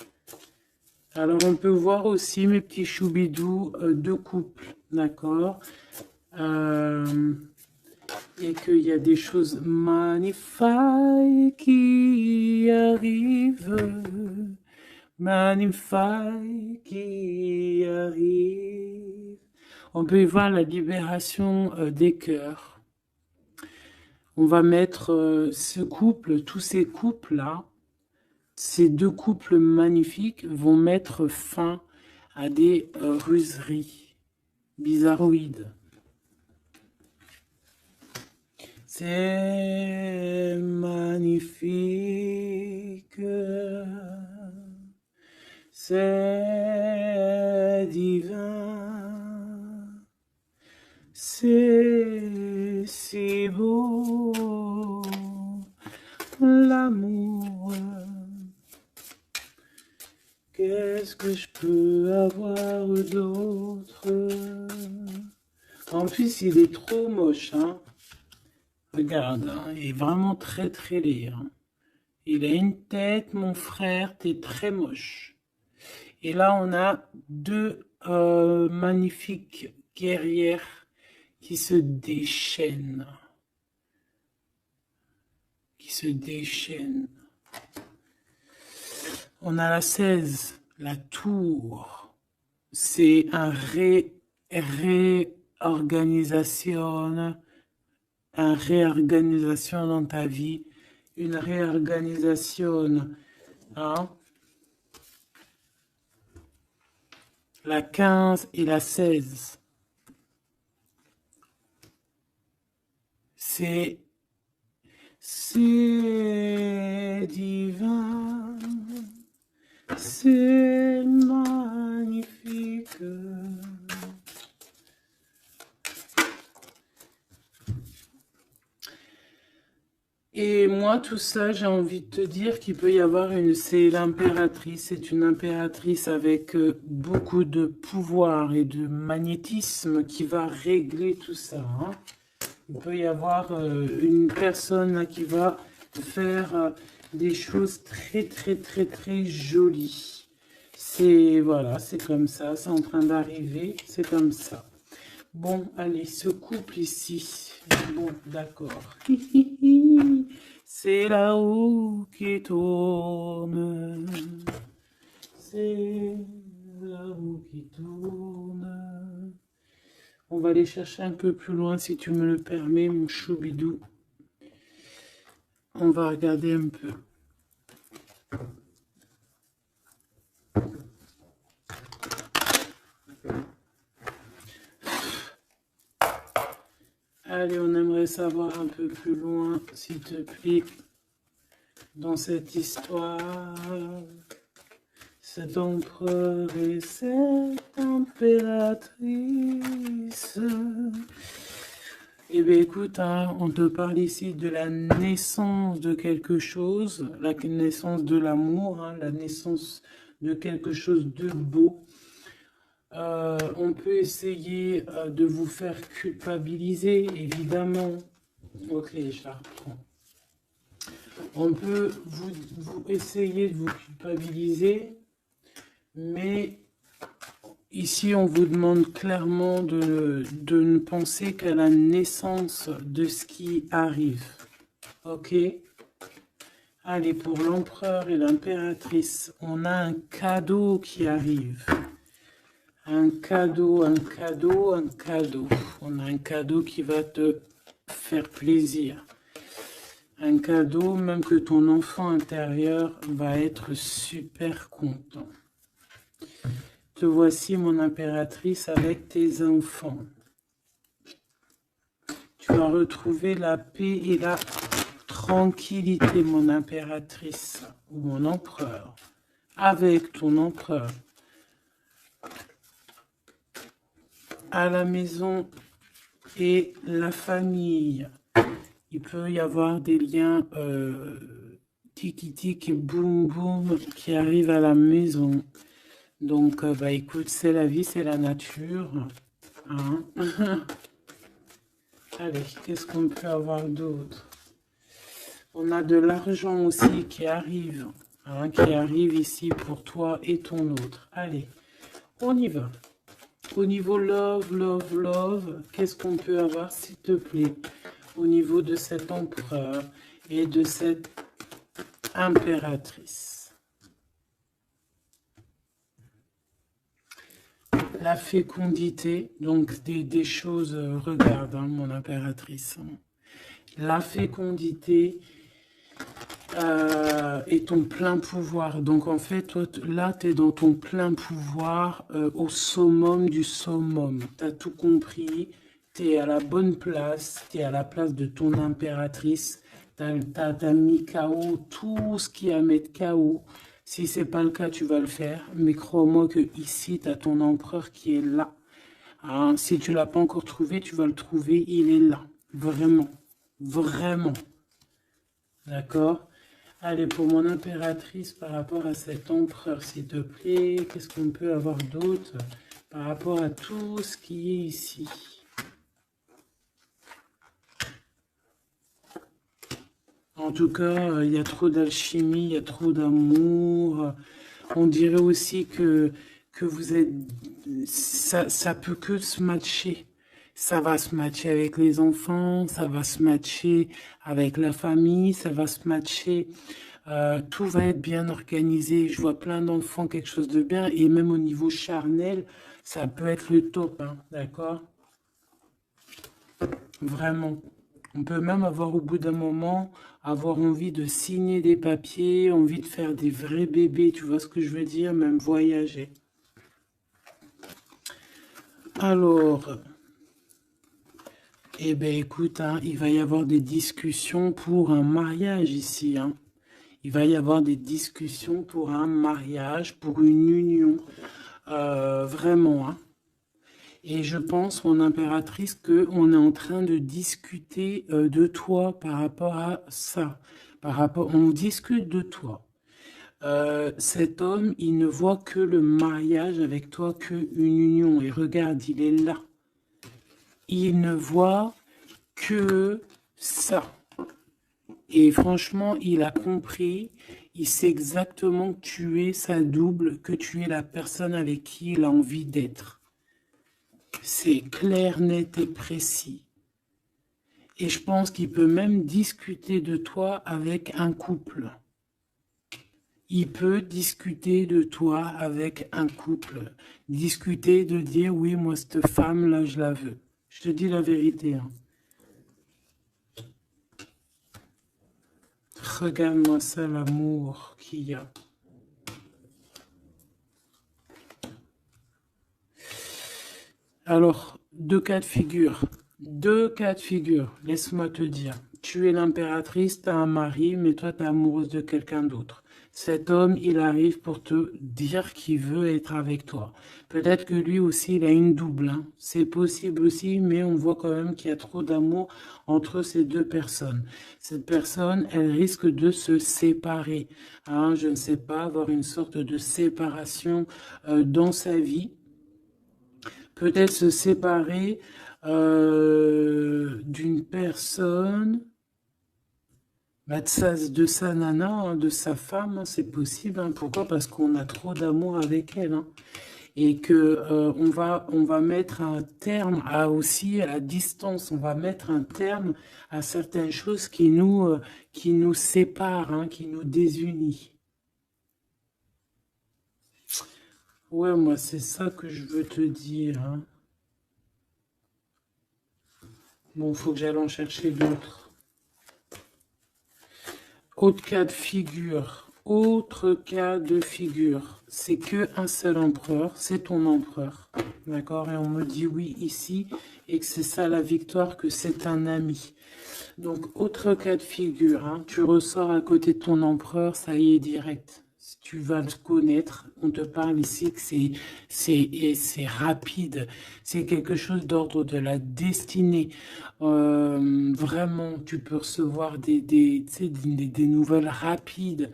Alors, on peut voir aussi, mes petits choubidous, deux couples, d'accord et qu'il y a des choses magnifiques qui arrivent, magnifiques qui arrivent. On peut y voir la libération des cœurs. On va mettre ce couple, tous ces couples-là, ces deux couples magnifiques vont mettre fin à des ruseries bizarroïdes. C'est magnifique, c'est divin, c'est si beau, l'amour. Qu'est-ce que je peux avoir d'autre? En plus, il est trop moche, hein. Regarde, hein, il est vraiment très très laid. Hein. Il a une tête, mon frère, t'es très moche. Et là, on a deux magnifiques guerrières qui se déchaînent. Qui se déchaînent. On a la 16, la tour. C'est un réorganisation dans ta vie, une réorganisation. Hein? La 15 et la 16. C'est divin, c'est magnifique. Et moi, tout ça, j'ai envie de te dire qu'il peut y avoir c'est l'impératrice, c'est une impératrice avec beaucoup de pouvoir et de magnétisme qui va régler tout ça. Hein. Il peut y avoir une personne là, qui va faire des choses très, très, très, très jolies. C'est, voilà, c'est comme ça, c'est en train d'arriver, c'est comme ça. Bon, allez, ce couple ici. Bon, d'accord. C'est la roue qui tourne. C'est la roue qui tourne. On va aller chercher un peu plus loin, si tu me le permets, mon choubidou. On va regarder un peu. Allez, on aimerait savoir un peu plus loin, s'il te plaît, dans cette histoire. Cet empereur et cette impératrice. Eh bien, écoute, hein, on te parle ici de la naissance de quelque chose, la naissance de l'amour, hein, la naissance de quelque chose de beau. On peut essayer de vous faire culpabiliser, évidemment. Ok, je la reprends. On peut vous essayer de vous culpabiliser, mais ici, on vous demande clairement de ne penser qu'à la naissance de ce qui arrive. Ok? Allez, pour l'empereur et l'impératrice, on a un cadeau qui arrive. Un cadeau, un cadeau, un cadeau. On a un cadeau qui va te faire plaisir. Un cadeau, même que ton enfant intérieur va être super content. Te voici, mon impératrice, avec tes enfants. Tu vas retrouver la paix et la tranquillité, mon impératrice, ou mon empereur, avec ton empereur. À la maison et la famille. Il peut y avoir des liens tiki-tic et boum-boum qui arrivent à la maison. Donc, bah écoute, c'est la vie, c'est la nature. Hein. Allez, qu'est-ce qu'on peut avoir d'autre? On a de l'argent aussi qui arrive. Hein, qui arrive ici pour toi et ton autre. Allez, on y va. Au niveau love, love, love, qu'est-ce qu'on peut avoir, s'il te plaît, au niveau de cet empereur et de cette impératrice? La fécondité, donc des choses, regarde, hein, mon impératrice. La fécondité et ton plein pouvoir. Donc en fait, toi, là, tu es dans ton plein pouvoir au summum du summum. Tu as tout compris, tu es à la bonne place, tu es à la place de ton impératrice. Tu as mis KO tout ce qui est à mettre KO. Si ce n'est pas le cas, tu vas le faire. Mais crois-moi que ici, tu as ton empereur qui est là. Hein, si tu ne l'as pas encore trouvé, tu vas le trouver. Il est là. Vraiment. Vraiment. D'accord? Allez, pour mon impératrice, par rapport à cet empereur, s'il te plaît, qu'est-ce qu'on peut avoir d'autre par rapport à tout ce qui est ici? En tout cas, il y a trop d'alchimie, il y a trop d'amour. On dirait aussi que vous êtes... Ça peut que se matcher. Ça va se matcher avec les enfants, ça va se matcher avec la famille, ça va se matcher... tout va être bien organisé. Je vois plein d'enfants, quelque chose de bien. Et même au niveau charnel, ça peut être le top. Hein, d'accord? Vraiment. On peut même avoir au bout d'un moment, avoir envie de signer des papiers, envie de faire des vrais bébés. Tu vois ce que je veux dire? Même voyager. Alors, eh bien écoute, hein, il va y avoir des discussions pour un mariage ici. Hein. Il va y avoir des discussions pour un mariage, pour une union. Vraiment. Hein. Et je pense, mon impératrice, qu'on est en train de discuter de toi par rapport à ça. On discute de toi. Cet homme, il ne voit que le mariage avec toi, qu'une union. Et regarde, il est là. Il ne voit que ça. Et franchement, il a compris, il sait exactement que tu es sa double, que tu es la personne avec qui il a envie d'être. C'est clair, net et précis. Et je pense qu'il peut même discuter de toi avec un couple. Il peut discuter de toi avec un couple. Discuter de dire, oui, moi, cette femme-là, je la veux. Je te dis la vérité. Hein. Regarde-moi ça, l'amour qu'il y a. Alors, deux cas de figure. Deux cas de figure. Laisse-moi te dire. Tu es l'impératrice, tu as un mari, mais toi, tu es amoureuse de quelqu'un d'autre. Cet homme, il arrive pour te dire qu'il veut être avec toi. Peut-être que lui aussi, il a une double. Hein. C'est possible aussi, mais on voit quand même qu'il y a trop d'amour entre ces deux personnes. Cette personne, elle risque de se séparer. Hein, je ne sais pas, avoir une sorte de séparation dans sa vie. Peut-être se séparer d'une personne, bah, de sa nana, hein, de sa femme, hein, c'est possible. Hein. Pourquoi? Parce qu'on a trop d'amour avec elle. Hein. Et que on va mettre un terme aussi à la distance. On va mettre un terme à certaines choses qui nous séparent, hein, qui nous désunissent. Ouais, moi, c'est ça que je veux te dire. Hein. Bon, faut que j'aille en chercher d'autres. Autre cas de figure. Autre cas de figure. C'est que un seul empereur, c'est ton empereur. D'accord? Et on me dit oui ici, et que c'est ça la victoire, que c'est un ami. Donc, autre cas de figure, hein, tu ressors à côté de ton empereur, ça y est, direct. Si tu vas le connaître, on te parle ici que c'est rapide, c'est quelque chose d'ordre de la destinée. Vraiment, tu peux recevoir tu sais, des nouvelles rapides,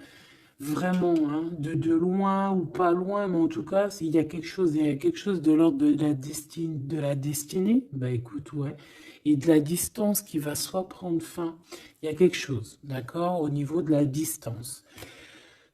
vraiment, hein, de loin ou pas loin, mais en tout cas, il y a quelque chose de l'ordre de la destinée, bah écoute, ouais, et de la distance qui va soit prendre fin, il y a quelque chose, d'accord, au niveau de la distance.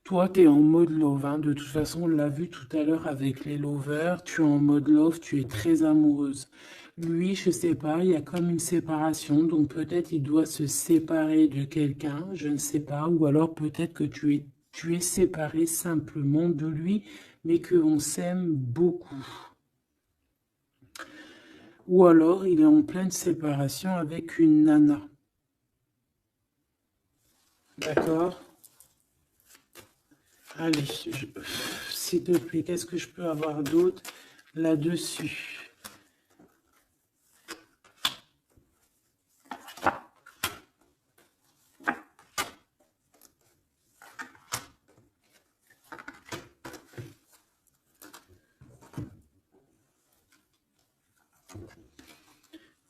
Toi, tu es en mode love, hein. De toute façon, on l'a vu tout à l'heure avec les lovers, tu es en mode love, tu es très amoureuse. Lui, je sais pas, il y a comme une séparation, donc peut-être il doit se séparer de quelqu'un, je ne sais pas, ou alors peut-être que tu es séparé simplement de lui, mais qu'on s'aime beaucoup. Ou alors il est en pleine séparation avec une nana. D'accord? Allez, s'il te plaît, qu'est-ce que je peux avoir d'autre là-dessus?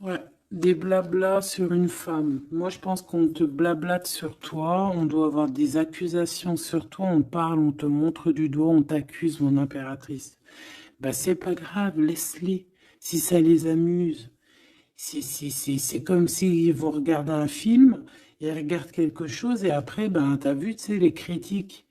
Ouais, des blablas sur une femme. Moi, je pense qu'on te blablate sur toi, on doit avoir des accusations sur toi, on parle, on te montre du doigt, on t'accuse, mon impératrice. Bah, c'est pas grave, laisse-les, si ça les amuse. C'est comme s'ils vont regarder un film, ils regardent quelque chose et après, ben, t'as vu, tu sais, les critiques.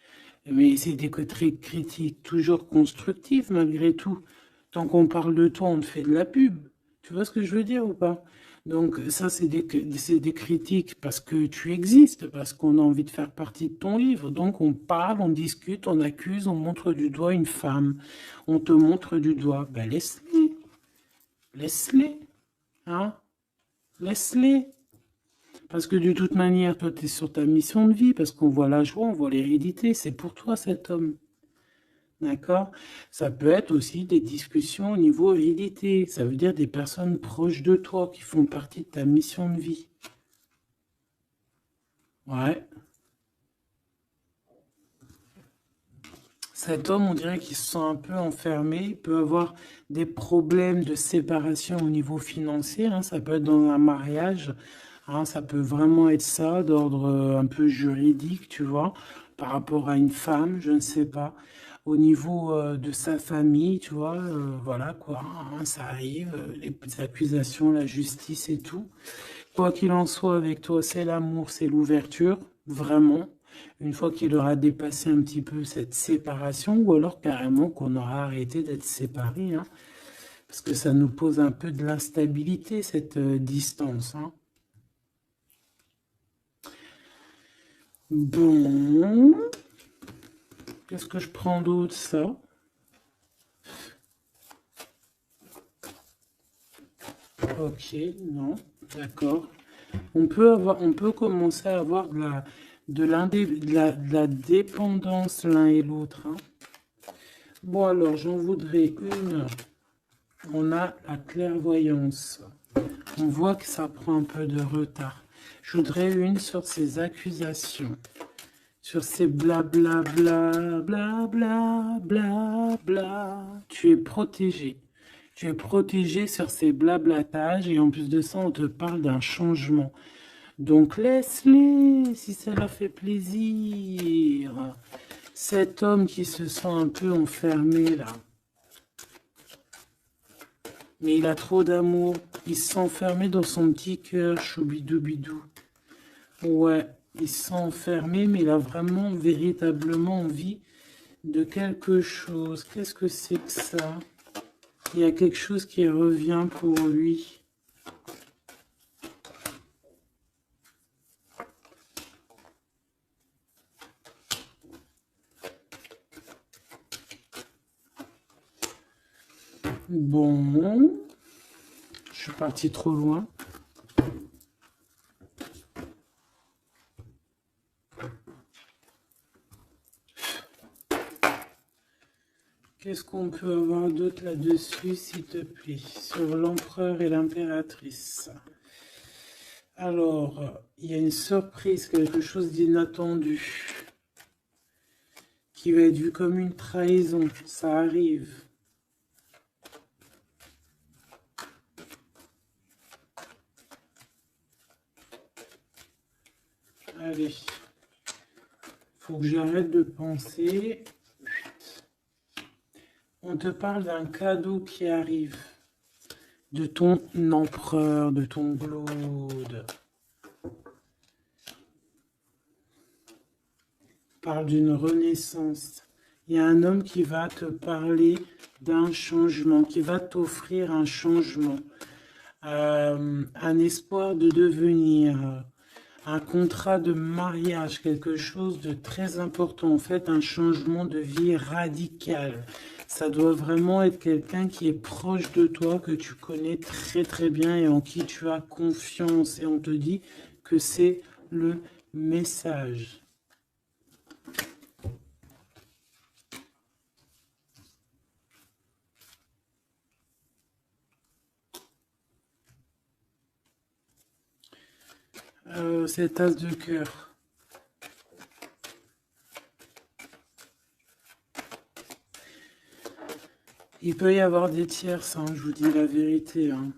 Mais c'est des critiques toujours constructives malgré tout. Tant qu'on parle de toi, on te fait de la pub. Tu vois ce que je veux dire ou pas? Donc ça, c'est des critiques parce que tu existes, parce qu'on a envie de faire partie de ton livre. Donc on parle, on discute, on accuse, on montre du doigt une femme. On te montre du doigt. Ben laisse-les. Laisse-les. Hein? Laisse-les. Parce que de toute manière, toi, tu es sur ta mission de vie, parce qu'on voit la joie, on voit l'hérédité. C'est pour toi cet homme. D'accord? Ça peut être aussi des discussions au niveau hérédité. Ça veut dire des personnes proches de toi qui font partie de ta mission de vie. Ouais. Cet homme, on dirait qu'il se sent un peu enfermé. Il peut avoir des problèmes de séparation au niveau financier. Hein. Ça peut être dans un mariage. Hein. Ça peut vraiment être ça, d'ordre un peu juridique, tu vois, par rapport à une femme, je ne sais pas. Au niveau de sa famille, tu vois, voilà quoi, hein, ça arrive, les accusations, la justice et tout. Quoi qu'il en soit, avec toi, c'est l'amour, c'est l'ouverture, vraiment. Une fois qu'il aura dépassé un petit peu cette séparation, ou alors carrément qu'on aura arrêté d'être séparés, hein, parce que ça nous pose un peu de l'instabilité, cette distance. Hein. Bon. Qu'est-ce que je prends d'autre, ça? Ok, non, d'accord. On peut commencer à avoir de la dépendance l'un et l'autre, hein. Bon, alors, j'en voudrais une. On a la clairvoyance. On voit que ça prend un peu de retard. Je voudrais une sur ces accusations. Sur ces blabla, bla, bla, bla, bla, bla. Tu es protégé. Tu es protégé sur ces blablatages et en plus de ça, on te parle d'un changement. Donc laisse-les si ça leur fait plaisir. Cet homme qui se sent un peu enfermé là. Mais il a trop d'amour. Il se sent enfermé dans son petit cœur, choubidou-bidou. Ouais, il se sent enfermé, mais il a vraiment, véritablement envie de quelque chose. Qu'est-ce que c'est que ça? Il y a quelque chose qui revient pour lui. Bon, je suis parti trop loin. Qu'est-ce qu'on peut avoir d'autre là-dessus, s'il te plaît, sur l'empereur et l'impératrice? Alors, il y a une surprise, quelque chose d'inattendu, qui va être vu comme une trahison. Ça arrive. Allez, faut que j'arrête de penser. On te parle d'un cadeau qui arrive. De ton empereur, de ton Glaude. Parle d'une renaissance. Il y a un homme qui va te parler d'un changement, qui va t'offrir un changement, un espoir de devenir, un contrat de mariage, quelque chose de très important, en fait, un changement de vie radical. Ça doit vraiment être quelqu'un qui est proche de toi, que tu connais très très bien et en qui tu as confiance. Et on te dit que c'est le message. Cette as de cœur. Il peut y avoir des tierces, hein, je vous dis la vérité, hein.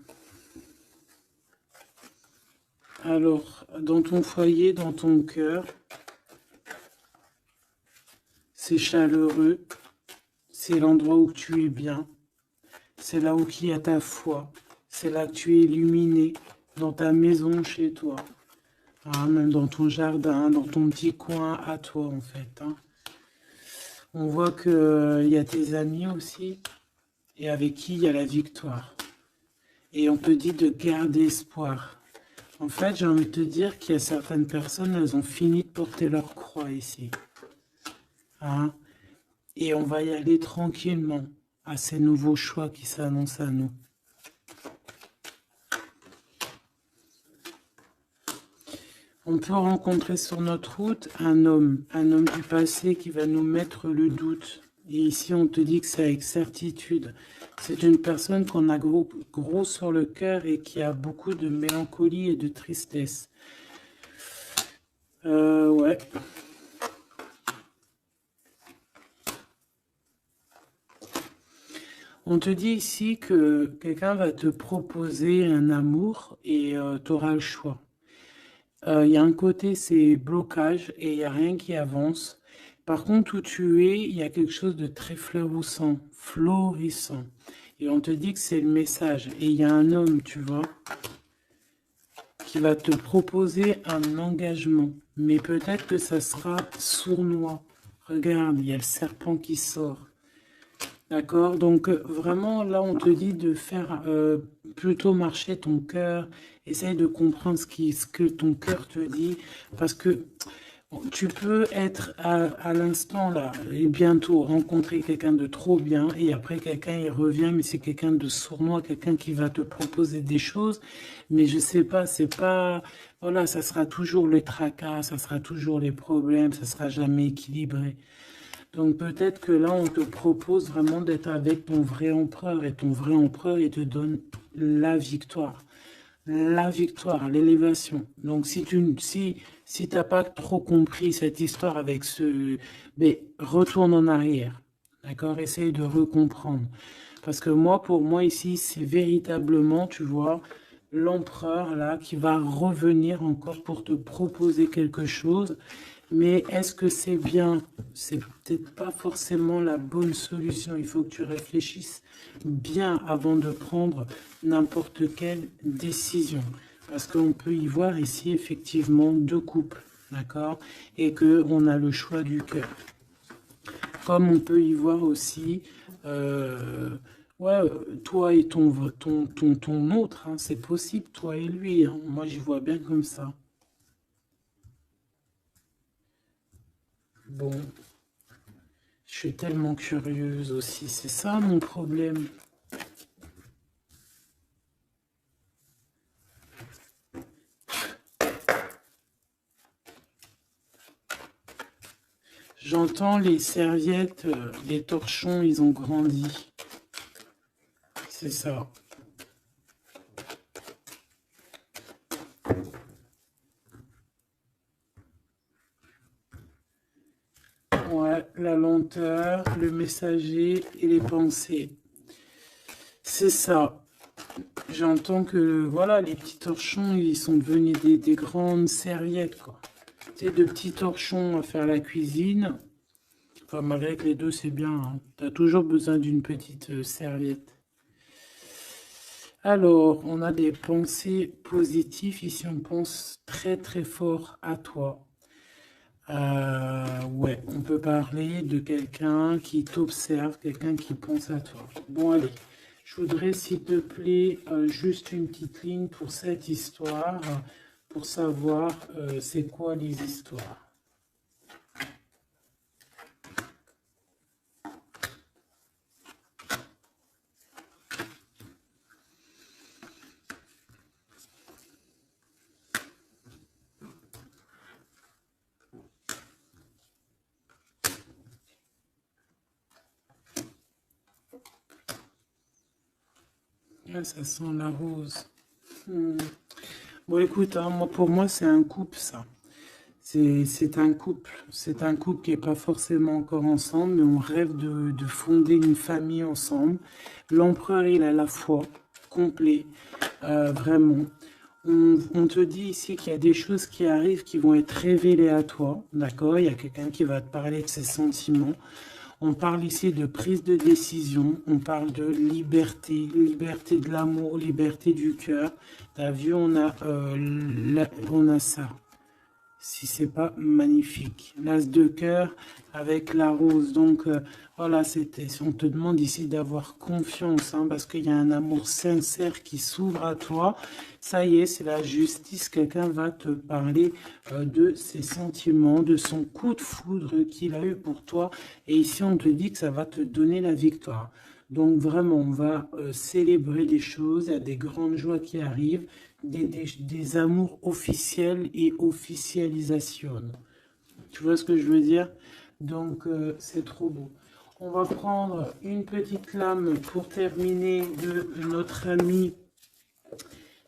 Alors, dans ton foyer, dans ton cœur, c'est chaleureux, c'est l'endroit où tu es bien, c'est là où il y a ta foi, c'est là que tu es illuminé, dans ta maison, chez toi, hein, même dans ton jardin, dans ton petit coin à toi, en fait, hein. On voit qu'il y a tes amis aussi, et avec qui il y a la victoire. Et on te dit de garder espoir. En fait, j'ai envie de te dire qu'il y a certaines personnes, elles ont fini de porter leur croix ici, hein. Et on va y aller tranquillement à ces nouveaux choix qui s'annoncent à nous. On peut rencontrer sur notre route un homme du passé qui va nous mettre le doute. Et ici, on te dit que c'est avec certitude. C'est une personne qu'on a gros sur le cœur et qui a beaucoup de mélancolie et de tristesse. Ouais. On te dit ici que quelqu'un va te proposer un amour et tu auras le choix. Il y a un côté, c'est blocage et il n'y a rien qui avance. Par contre, où tu es, il y a quelque chose de très florissant. Et on te dit que c'est le message. Et il y a un homme, tu vois, qui va te proposer un engagement. Mais peut-être que ça sera sournois. Regarde, il y a le serpent qui sort. D'accord? Donc vraiment, là, on te dit de faire plutôt marcher ton cœur. Essaye de comprendre ce que ton cœur te dit. Parce que Tu peux être à l'instant là et bientôt rencontrer quelqu'un de trop bien et après quelqu'un il revient mais c'est quelqu'un de sournois, quelqu'un qui va te proposer des choses mais je sais pas, c'est pas, voilà, ça sera toujours le tracas, ça sera toujours les problèmes, ça sera jamais équilibré. Donc peut-être que là on te propose vraiment d'être avec ton vrai empereur et ton vrai empereur il te donne la victoire, l'élévation. Donc si t'as pas trop compris cette histoire avec ce, mais retourne en arrière, d'accord? Essaye de recomprendre. Parce que moi, pour moi ici, c'est véritablement, tu vois, l'empereur là qui va revenir encore pour te proposer quelque chose. Mais est-ce que c'est bien? C'est peut-être pas forcément la bonne solution. Il faut que tu réfléchisses bien avant de prendre n'importe quelle décision. Parce qu'on peut y voir ici effectivement deux couples, d'accord? Et qu'on a le choix du cœur. Comme on peut y voir aussi, ouais, toi et ton autre, hein, c'est possible, toi et lui. Hein. Moi, j'y vois bien comme ça. Bon, je suis tellement curieuse aussi, c'est ça mon problème. J'entends les serviettes, les torchons, ils ont grandi. C'est ça. Ouais, la lenteur, le messager et les pensées. C'est ça. J'entends que, voilà, les petits torchons, ils sont devenus des grandes serviettes, quoi. Tu sais, de petits torchons à faire la cuisine. Enfin, malgré que les deux, c'est bien. Hein. Tu as toujours besoin d'une petite serviette. Alors, on a des pensées positives. Ici, on pense très, très fort à toi. Ouais, on peut parler de quelqu'un qui t'observe, quelqu'un qui pense à toi. Bon, allez, je voudrais, s'il te plaît, juste une petite ligne pour cette histoire, pour savoir c'est quoi les histoires. Ah, ça sent la rose. Hmm. Bon, écoute, hein, moi, pour moi, c'est un couple, ça. C'est un couple. C'est un couple qui n'est pas forcément encore ensemble, mais on rêve de fonder une famille ensemble. L'empereur, il a la foi, complet, vraiment. On te dit ici qu'il y a des choses qui arrivent qui vont être révélées à toi, d'accord? Il y a quelqu'un qui va te parler de ses sentiments. On parle ici de prise de décision, on parle de liberté, liberté de l'amour, liberté du cœur. T'as vu, on a ça. Si c'est pas magnifique. L'as de cœur avec la rose. Donc voilà, on te demande ici d'avoir confiance, hein, parce qu'il y a un amour sincère qui s'ouvre à toi. Ça y est, c'est la justice. Quelqu'un va te parler de ses sentiments, de son coup de foudre qu'il a eu pour toi. Et ici, on te dit que ça va te donner la victoire. Donc vraiment, on va célébrer les choses. Il y a des grandes joies qui arrivent des amours officiels et officialisation. Tu vois ce que je veux dire? Donc, c'est trop beau. On va prendre une petite lame pour terminer de notre amie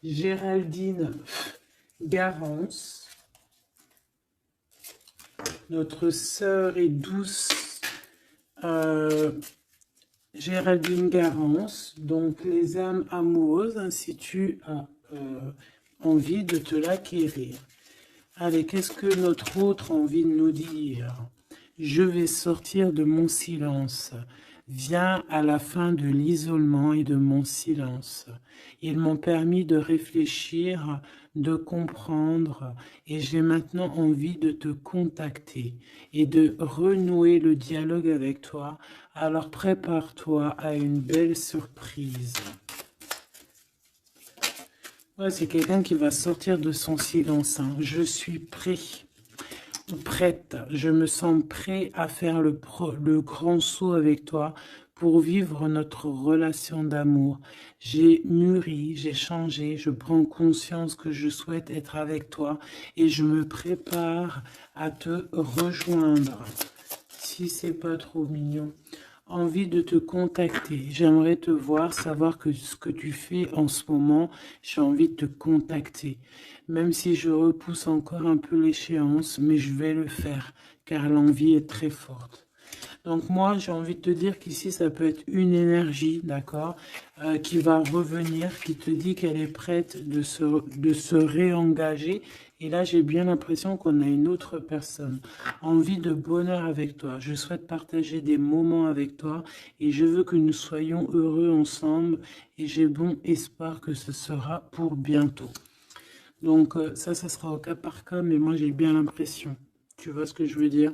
Géraldine Garance. Notre sœur et douce Géraldine Garance. Donc, les âmes amoureuses, ainsi tu as envie de te l'acquérir. Allez, qu'est-ce que notre autre a envie de nous dire? Je vais sortir de mon silence. Viens à la fin de l'isolement et de mon silence. Ils m'ont permis de réfléchir, de comprendre, et j'ai maintenant envie de te contacter et de renouer le dialogue avec toi. Alors prépare-toi à une belle surprise. Ouais, c'est quelqu'un qui va sortir de son silence. Hein. Je suis prêt. prête, je me sens prêt à faire le grand saut avec toi pour vivre notre relation d'amour. J'ai mûri, j'ai changé, je prends conscience que je souhaite être avec toi et je me prépare à te rejoindre. Si c'est pas trop mignon. Envie de te contacter. J'aimerais te voir, savoir que ce que tu fais en ce moment, j'ai envie de te contacter. Même si je repousse encore un peu l'échéance, mais je vais le faire, car l'envie est très forte. Donc moi, j'ai envie de te dire qu'ici, ça peut être une énergie, d'accord, qui va revenir, qui te dit qu'elle est prête de se réengager. Et là, j'ai bien l'impression qu'on a une autre personne. Envie de bonheur avec toi. Je souhaite partager des moments avec toi et je veux que nous soyons heureux ensemble. Et j'ai bon espoir que ce sera pour bientôt. Donc ça sera au cas par cas, mais moi, j'ai bien l'impression. Tu vois ce que je veux dire ?